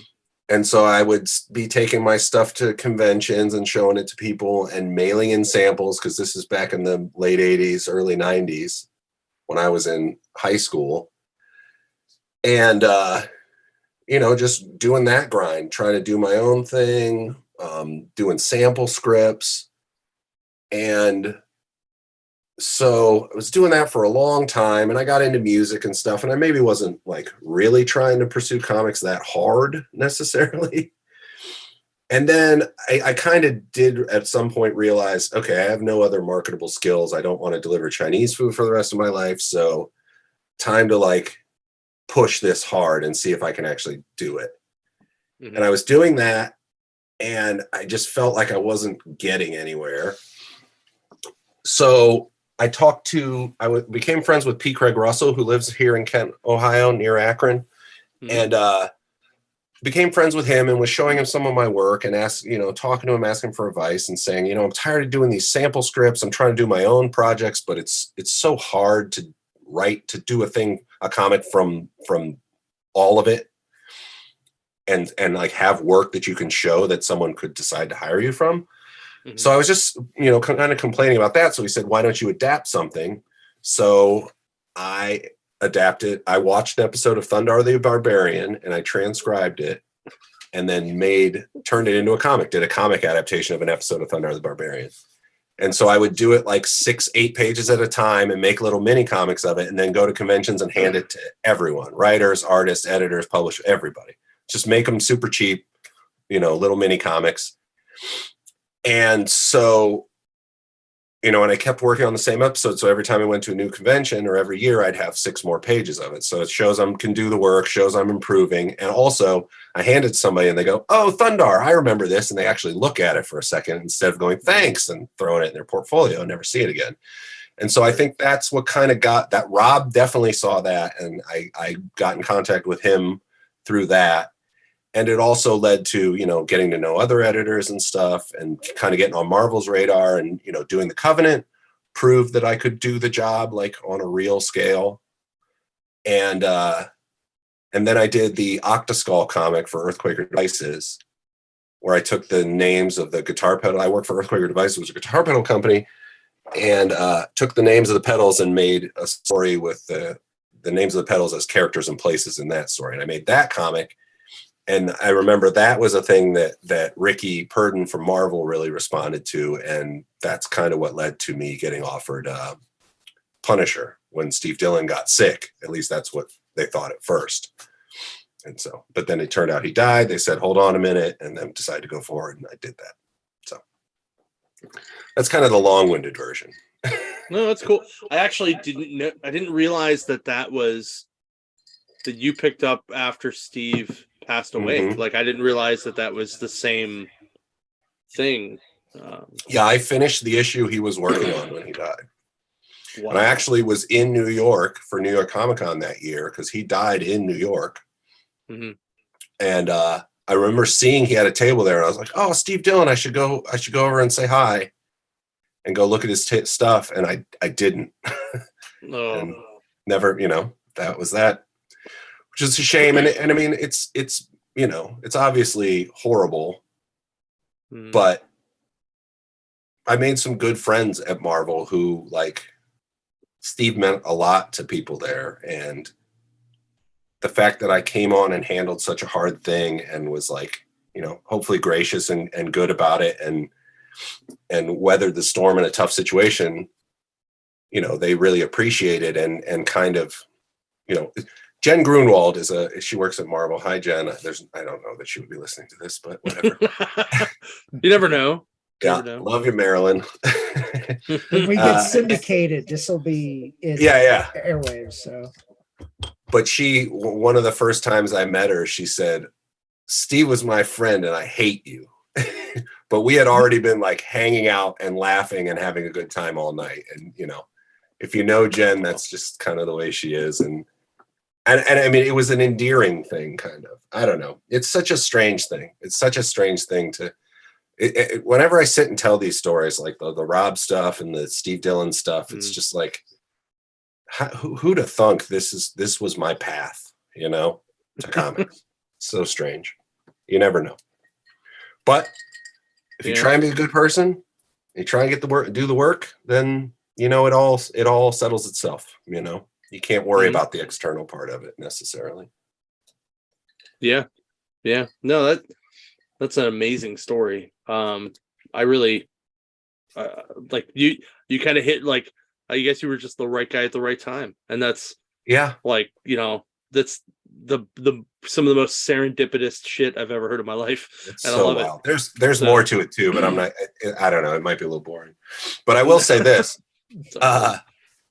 Speaker 5: And so I would be taking my stuff to conventions and showing it to people and mailing in samples, because this is back in the late 80s, early 90s when I was in high school. And, just doing that grind, trying to do my own thing, doing sample scripts. And so I was doing that for a long time, and I got into music and stuff, and I maybe wasn't like really trying to pursue comics that hard necessarily. And then I kind of did at some point realize, okay, I have no other marketable skills. I don't want to deliver Chinese food for the rest of my life. So time to push this hard and see if I can actually do it. Mm-hmm. And I was doing that, and I just felt like I wasn't getting anywhere. So became friends with P. Craig Russell, who lives here in Kent, Ohio, near Akron.
Speaker 2: Mhm.
Speaker 5: And became friends with him and was showing him some of my work and talking to him, asking for advice and saying, I'm tired of doing these sample scripts. I'm trying to do my own projects, but it's so hard to do a comic from all of it and like have work that you can show that someone could decide to hire you from.
Speaker 2: Mhm.
Speaker 5: So I was just, kind of complaining about that. So he said, why don't you adapt something? So I adapted. I watched an episode of Thundar the Barbarian and I transcribed it and then turned it into a comic, did a comic adaptation of an episode of Thundar the Barbarian. And so I would do it like 6-8 pages at a time and make little mini comics of it and then go to conventions and hand it to everyone, writers, artists, editors, publishers, everybody. Just make them super cheap, little mini comics. And so, and I kept working on the same episode. So every time I went to a new convention or every year, I'd have 6 more pages of it. So it shows I can do the work, shows I'm improving. And also I hand it to somebody and they go, oh, Thundar, I remember this. And they actually look at it for a second instead of going, thanks, and throwing it in their portfolio and never see it again. And so I think that's what kind of got that. Rob definitely saw that. And I got in contact with him through that. And it also led to, getting to know other editors and stuff and kind of getting on Marvel's radar and, doing the Covenant proved that I could do the job like on a real scale. And then I did the Octaskull comic for Earthquaker Devices, where I took the names of the guitar pedal. I worked for Earthquaker Devices, which was a guitar pedal company, and took the names of the pedals and made a story with the names of the pedals as characters and places in that story. And I made that comic. And I remember that was a thing that Ricky Purden from Marvel really responded to. And that's kind of what led to me getting offered Punisher when Steve Dillon got sick. At least that's what they thought at first. And so, but then it turned out he died. They said, hold on a minute, and then decided to go forward. And I did that. So that's kind of the long-winded version.
Speaker 2: No, that's cool. I actually didn't know. I didn't realize that you picked up after Steve passed away.
Speaker 5: Mhm.
Speaker 2: Like I didn't realize that was the same thing.
Speaker 5: Yeah, I finished the issue he was working on when he died.
Speaker 2: Wow.
Speaker 5: And I actually was in New York for New York Comic Con that year because he died in New York.
Speaker 2: Mm-hmm.
Speaker 5: And I remember seeing he had a table there, and I was like, "Oh, Steve Dillon, I should go over and say hi, and go look at his stuff." And I didn't.
Speaker 2: Oh.
Speaker 5: And never, that was that, which is a shame. And I mean, it's it's obviously horrible, but I made some good friends at Marvel who, like, Steve meant a lot to people there. And the fact that I came on and handled such a hard thing and was like, hopefully gracious and good about it and weathered the storm in a tough situation, they really appreciate it and kind of, Jen Grunwald she works at Marvel. Hi, Jen. I don't know that she would be listening to this, but whatever.
Speaker 2: You never know.
Speaker 5: Yeah, love you, Marilyn.
Speaker 1: When we get syndicated, this will be in airwaves. So,
Speaker 5: but one of the first times I met her, she said, "Steve was my friend, and I hate you." But we had already been like hanging out and laughing and having a good time all night. And if you know Jen, that's just kind of the way she is. And I mean, it was an endearing thing, kind of. I don't know. It's such a strange thing. It's such a strange thing to. Whenever I sit and tell these stories, like the Rob stuff and the Steve Dillon stuff, it's just like, who'd have thunk this was my path, to comics. So strange. You never know. But if you try and be a good person, you try and get the work, do the work, then it all settles itself. You can't worry about the external part of it necessarily.
Speaker 2: Yeah. No, that's an amazing story. I really like you kind of hit, like, I guess you were just the right guy at the right time. And that's like, that's the some of the most serendipitous shit I've ever heard in my life.
Speaker 5: It's
Speaker 2: and
Speaker 5: so
Speaker 2: I love
Speaker 5: wild. There's more to it too, but I don't know. It might be a little boring, but I will say this.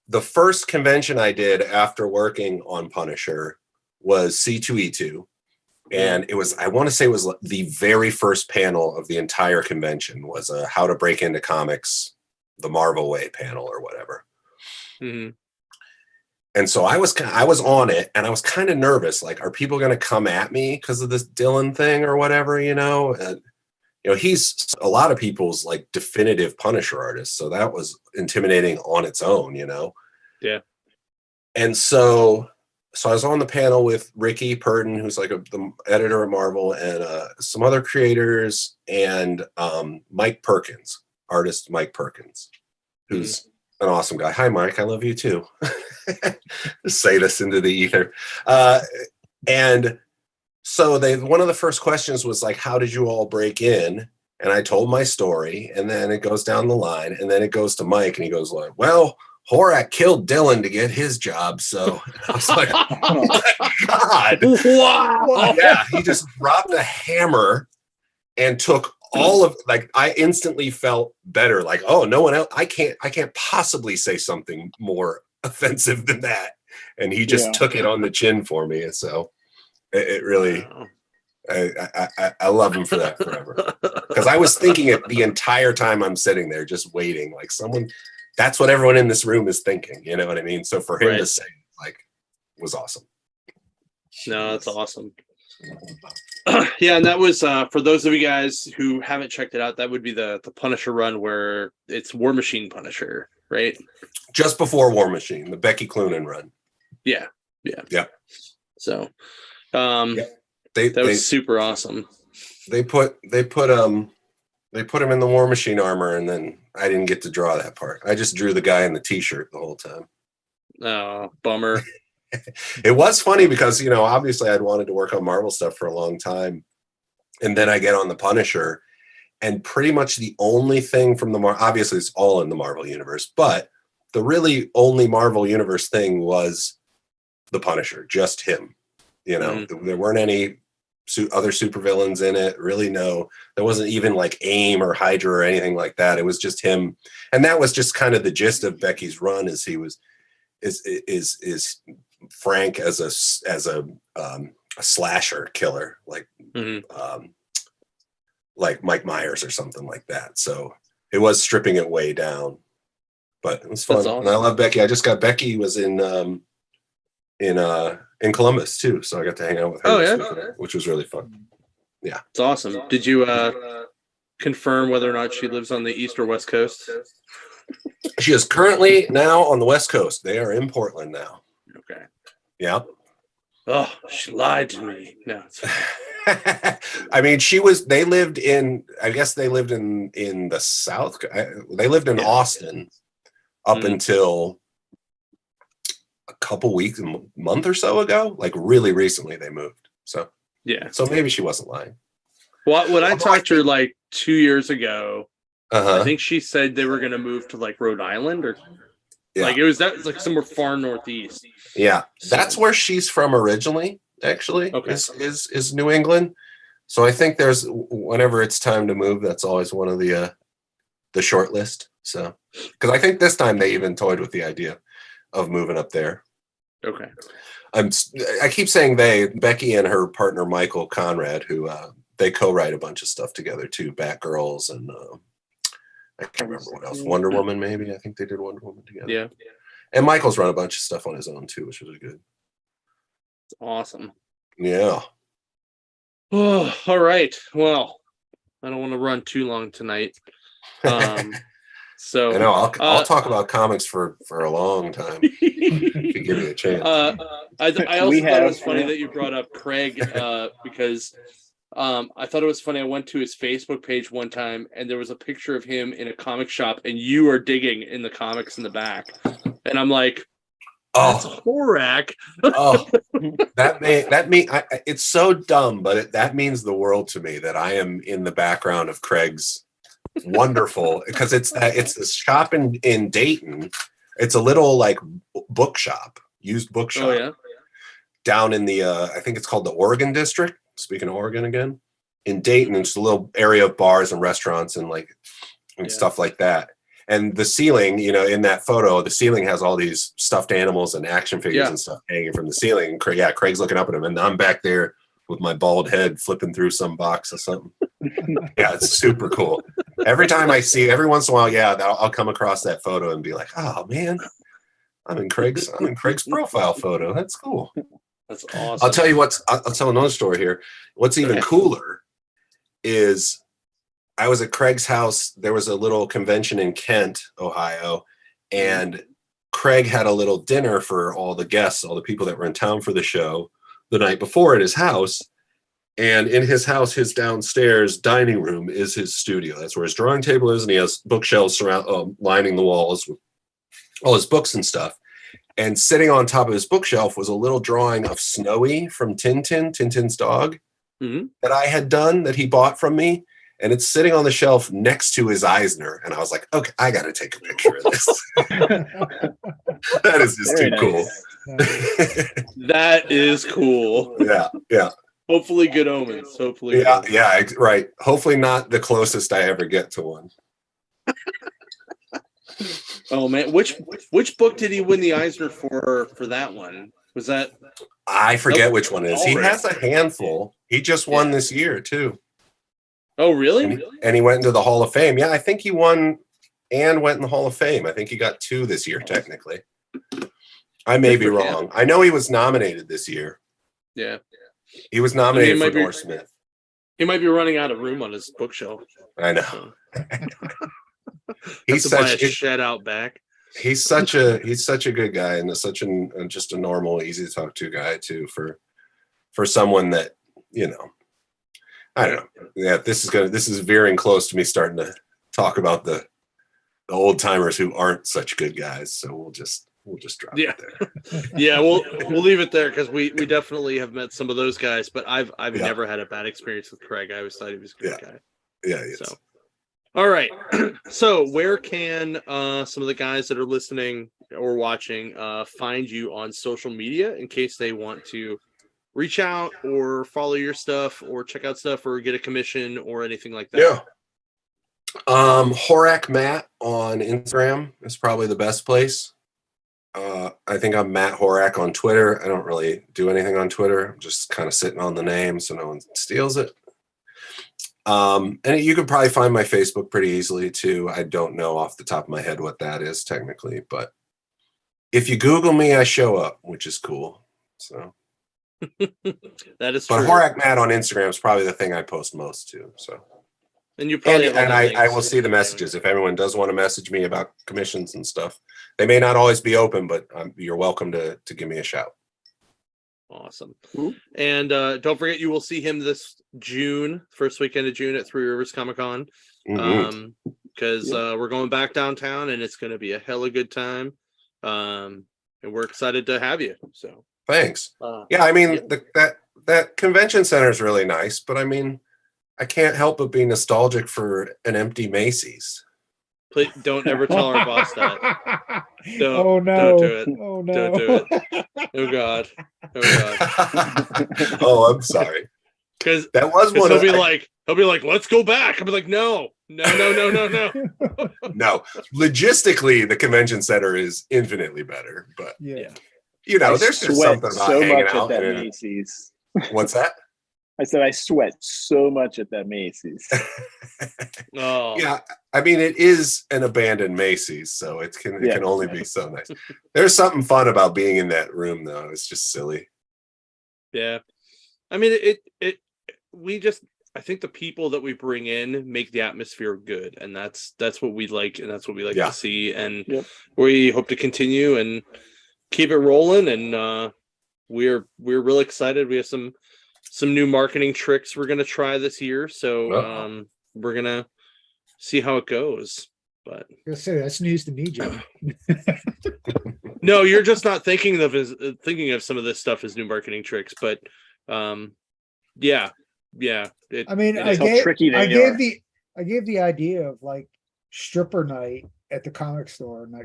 Speaker 5: The first convention I did after working on Punisher was C2E2. And it was, I want to say it was the very first panel of the entire convention was a How to Break Into Comics, the Marvel Way panel or whatever.
Speaker 2: Mhm.
Speaker 5: And so I was on it, and I was kind of nervous. Like, are people going to come at me because of this Dylan thing or whatever? And, he's a lot of people's like definitive Punisher artist, so that was intimidating on its own.
Speaker 2: Yeah.
Speaker 5: And so I was on the panel with Ricky Purden, who's like the editor at Marvel, and some other creators, and Mike Perkins, artist Mike Perkins, who's an awesome guy. Hi, Mike. I love you too. Just say this into the ether. And so one of the first questions was like, how did you all break in? And I told my story, and then it goes down the line, and then it goes to Mike, and he goes like, well, Horak killed Dylan to get his job. So I was like, oh my God.
Speaker 2: Wow.
Speaker 5: Yeah, he just dropped a hammer and took all of, like, I instantly felt better. Like, oh, no one else, I can't possibly say something more offensive than that. And he just took it on the chin for me. And so it really, I love him for that forever. Because I was thinking it the entire time I'm sitting there, just waiting, like that's what everyone in this room is thinking. You know what I mean? So for him to say, like, was awesome.
Speaker 2: No, that's awesome. Yeah, and that was for those of you guys who haven't checked it out, that would be the Punisher run where it's War Machine Punisher, right?
Speaker 5: Just before War Machine, the Becky Cloonan run.
Speaker 2: Yeah. So that was super awesome.
Speaker 5: They put him in the War Machine armor, and then I didn't get to draw that part. I just drew the guy in the t-shirt the whole time.
Speaker 2: Oh, bummer.
Speaker 5: It was funny because, obviously I'd wanted to work on Marvel stuff for a long time. And then I get on the Punisher, and pretty much the only thing from obviously it's all in the Marvel universe, but the really only Marvel universe thing was the Punisher, just him. There weren't any other supervillains in it. Really, no. There wasn't even like AIM or Hydra or anything like that. It was just him. And that was just kind of the gist of Becky's run, is he was is Frank as a slasher killer, like like Mike Myers or something like that. So it was stripping it way down, but it was fun. Awesome. And I love Becky. I just got Becky was in Columbus too, so I got to hang out with her, which was really fun. Yeah,
Speaker 2: it's awesome. Did you confirm whether or not she lives on the East or West Coast?
Speaker 5: She is currently now on the West Coast. They are in Portland now.
Speaker 2: Okay.
Speaker 5: Yeah.
Speaker 2: Oh, she lied to me. No.
Speaker 5: I mean, they lived in the South. They lived in Austin up until a couple weeks, a month or so ago. Like really recently they moved. So maybe she wasn't lying.
Speaker 2: Well, when I talked to her like 2 years ago, I think she said they were going to move to like Rhode Island or like it was like somewhere far northeast.
Speaker 5: Yeah, that's where she's from originally. Actually, is New England. So I think there's whenever it's time to move, that's always one of the short list. So because I think this time they even toyed with the idea of moving up there.
Speaker 2: Okay.
Speaker 5: I keep saying Becky and her partner Michael Conrad, who they co-write a bunch of stuff together too, Batgirls and. I can't remember what else. Wonder Woman, maybe. I think they did Wonder Woman together.
Speaker 2: Yeah.
Speaker 5: And Michael's run a bunch of stuff on his own too, which was good.
Speaker 2: It's awesome.
Speaker 5: Yeah.
Speaker 2: Oh, all right. Well, I don't want to run too long tonight. So
Speaker 5: I know I'll talk about comics for a long time. If you give me a chance.
Speaker 2: I also thought it was funny that you brought up Craig because I thought it was funny. I went to his Facebook page one time and there was a picture of him in a comic shop and you are digging in the comics in the back. And I'm like, that's Horak.
Speaker 5: It's so dumb, but that means the world to me that I am in the background of Craig's wonderful, because it's a shop in Dayton. It's a little like bookshop, used bookshop. Down in the I think it's called the Oregon District. Speaking of Oregon again, in Dayton, it's a little area of bars and restaurants and stuff like that. And the ceiling, in that photo, the ceiling has all these stuffed animals and action figures and stuff hanging from the ceiling. And Craig's looking up at him, and I'm back there with my bald head flipping through some box or something. Yeah, it's super cool. Every once in a while, I'll come across that photo and be like, oh man, I'm in Craig's profile photo. That's cool.
Speaker 2: That's awesome.
Speaker 5: I'll tell you I'll tell another story here. What's even cooler is I was at Craig's house. There was a little convention in Kent, Ohio, and Craig had a little dinner for all the guests, all the people that were in town for the show the night before at his house. And in his house, his downstairs dining room is his studio. That's where his drawing table is, and he has bookshelves lining the walls with all his books and stuff. And sitting on top of his bookshelf was a little drawing of Snowy from Tintin's dog, that I had done, that he bought from me. And it's sitting on the shelf next to his Eisner. And I was like, okay, I got to take a picture of this. That is just
Speaker 4: Very
Speaker 5: too cool.
Speaker 2: That is cool.
Speaker 5: Yeah.
Speaker 2: Hopefully good omens. Hopefully.
Speaker 5: Right. Hopefully not the closest I ever get to one.
Speaker 2: Oh man, which book did he win the Eisner for that one? Was that?
Speaker 5: I forget which one it is. He has a handful. He just won this year too.
Speaker 2: Oh really?
Speaker 5: And he went into the Hall of Fame. Yeah, I think he won and went in the Hall of Fame. I think he got 2 this year technically. I may be wrong. I know he was nominated this year.
Speaker 2: Yeah.
Speaker 5: He was nominated for Norm Smith.
Speaker 2: He might be running out of room on his bookshelf.
Speaker 5: I know.
Speaker 2: He's such a shed out back.
Speaker 5: He's such a good guy, and just a normal, easy to talk to guy too. For someone that, you know, I don't know. Yeah, this is veering close to me starting to talk about the old timers who aren't such good guys. So we'll just drop it there.
Speaker 2: Yeah, we'll leave it there because we definitely have met some of those guys, but I've never had a bad experience with Craig. I always thought he was a good guy.
Speaker 5: Yeah.
Speaker 2: So, all right. So where can some of the guys that are listening or watching find you on social media in case they want to reach out or follow your stuff or check out stuff or get a commission or anything like that?
Speaker 5: Yeah. Horak Matt on Instagram is probably the best place. I think I'm Matt Horak on Twitter. I don't really do anything on Twitter. I'm just kind of sitting on the name so no one steals it. And you can probably find my Facebook pretty easily too. I don't know off the top of my head what that is technically, but if you Google me, I show up, which is cool. So
Speaker 2: that is
Speaker 5: but
Speaker 2: true.
Speaker 5: Horak Matt on Instagram is probably the thing I post most to. So
Speaker 2: and you probably
Speaker 5: I will see the messages if everyone does want to message me about commissions and stuff. They may not always be open, but you're welcome to give me a shout.
Speaker 2: Awesome. And don't forget, you will see him this June, first weekend of June at Three Rivers Comic Con. Because we're going back downtown and it's going to be a hella good time. And we're excited to have you. So
Speaker 5: thanks. I mean, that convention center is really nice, but I mean, I can't help but be nostalgic for an empty Macy's.
Speaker 2: Please don't ever tell our boss that.
Speaker 1: Don't do it. Oh no.
Speaker 2: Don't do it. Oh God.
Speaker 5: Oh, I'm sorry.
Speaker 2: Because
Speaker 5: that was one.
Speaker 2: He'll be like, let's go back. I'll be like, no. No. No.
Speaker 5: Logistically, the convention center is infinitely better, but you know, there's just something about
Speaker 4: so
Speaker 5: hanging
Speaker 4: much
Speaker 5: out
Speaker 4: at that Macy's.
Speaker 5: What's that?
Speaker 4: I said I sweat so much at that Macy's.
Speaker 2: Oh.
Speaker 5: Yeah, I mean it is an abandoned Macy's, so it can only be so nice. There's something fun about being in that room, though. It's just silly.
Speaker 2: Yeah, I mean I think the people that we bring in make the atmosphere good, and that's what we like, and that's what we like to see, and we hope to continue and keep it rolling. And we're really excited. We have some new marketing tricks we're going to try this year. So we're going to see how it goes. But
Speaker 1: that's news to me, John.
Speaker 2: No, you're just not thinking of some of this stuff as new marketing tricks. But I mean, I
Speaker 1: gave the idea of like stripper night at the comic store, and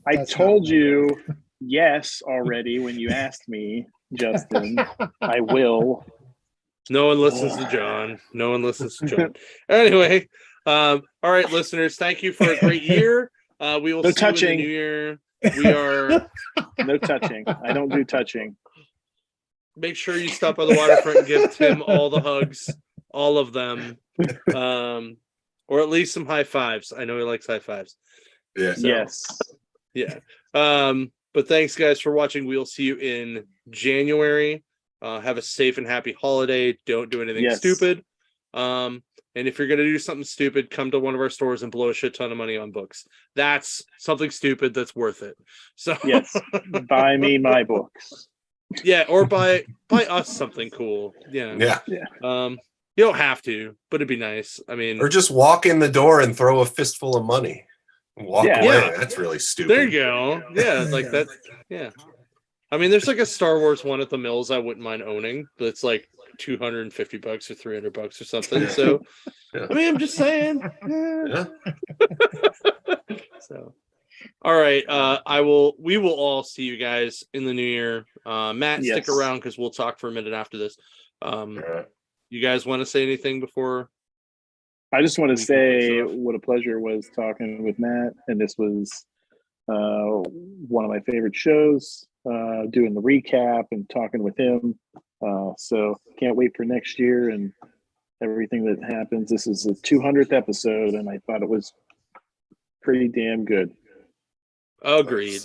Speaker 4: I told you yes already when you asked me, Justin. I will.
Speaker 2: No one listens to John. Anyway, all right, listeners, thank you for a great year. We will see you in the new year. We are
Speaker 4: no touching. I don't do touching.
Speaker 2: Make sure you stop by the waterfront and give Tim all the hugs, all of them, or at least some high fives. I know he likes high fives.
Speaker 5: Yeah.
Speaker 4: So, yes.
Speaker 2: Yeah. But thanks guys for watching. We'll see you in January. Have a safe and happy holiday. Don't do anything
Speaker 4: Yes.
Speaker 2: stupid. And if you're gonna do something stupid, come to one of our stores and blow a shit ton of money on books. That's something stupid that's worth it. So
Speaker 4: Yes. Buy me my books.
Speaker 2: yeah, or buy us something cool. Yeah.
Speaker 5: Yeah.
Speaker 2: You don't have to, but it'd be nice. I mean,
Speaker 5: Or just walk in the door and throw a fistful of money. Walk
Speaker 4: Yeah.
Speaker 5: away.
Speaker 2: Yeah.
Speaker 5: That's really stupid.
Speaker 2: there you go. Yeah, like that. Yeah. I mean, there's like a Star Wars one at the Mills I wouldn't mind owning, but it's like $250 or $300 or something. So,
Speaker 5: Yeah.
Speaker 2: I mean, I'm just saying.
Speaker 5: Yeah.
Speaker 2: So, all right. We will all see you guys in the new year. Matt, stick
Speaker 4: Yes.
Speaker 2: around because we'll talk for a minute after this.
Speaker 5: All right.
Speaker 2: You guys want to say anything before?
Speaker 4: I just want to say what a pleasure it was talking with Matt, and this was one of my favorite shows. Doing the recap and talking with him. So can't wait for next year and everything that happens. This is the 200th episode, and I thought it was pretty damn good.
Speaker 2: Agreed.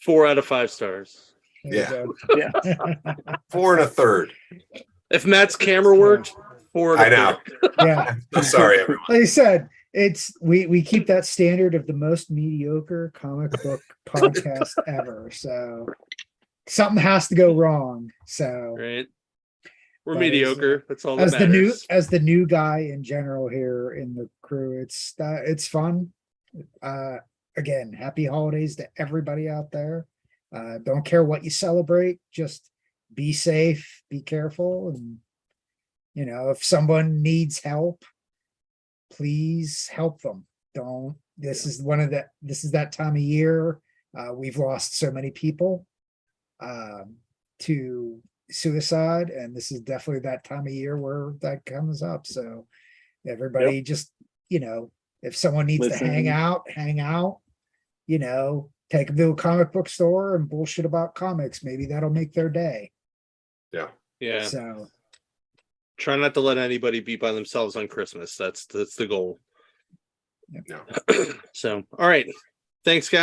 Speaker 2: 4 out of 5 stars.
Speaker 1: There you
Speaker 5: Yeah.
Speaker 1: go.
Speaker 4: Yeah.
Speaker 5: 4 1/3.
Speaker 2: If Matt's camera worked, 4
Speaker 5: I know.
Speaker 1: Yeah.
Speaker 5: I'm sorry, everyone.
Speaker 1: Like I said, we keep that standard of the most mediocre comic book podcast ever. So something has to go wrong. So
Speaker 2: Right. We're
Speaker 1: But
Speaker 2: mediocre. That's all that
Speaker 1: as
Speaker 2: matters.
Speaker 1: the new guy in general here in the crew, it's fun. Again, happy holidays to everybody out there. Don't care what you celebrate, just be safe, be careful, and if someone needs help, please help them. This is that time of year. We've lost so many people to suicide, and this is definitely that time of year where that comes up. So everybody just, if someone needs to hang out, take them to a comic book store and bullshit about comics. Maybe that'll make their day.
Speaker 2: Yeah.
Speaker 1: So
Speaker 2: Try not to let anybody be by themselves on Christmas. That's the goal.
Speaker 5: No.
Speaker 2: So, all right. Thanks, guys.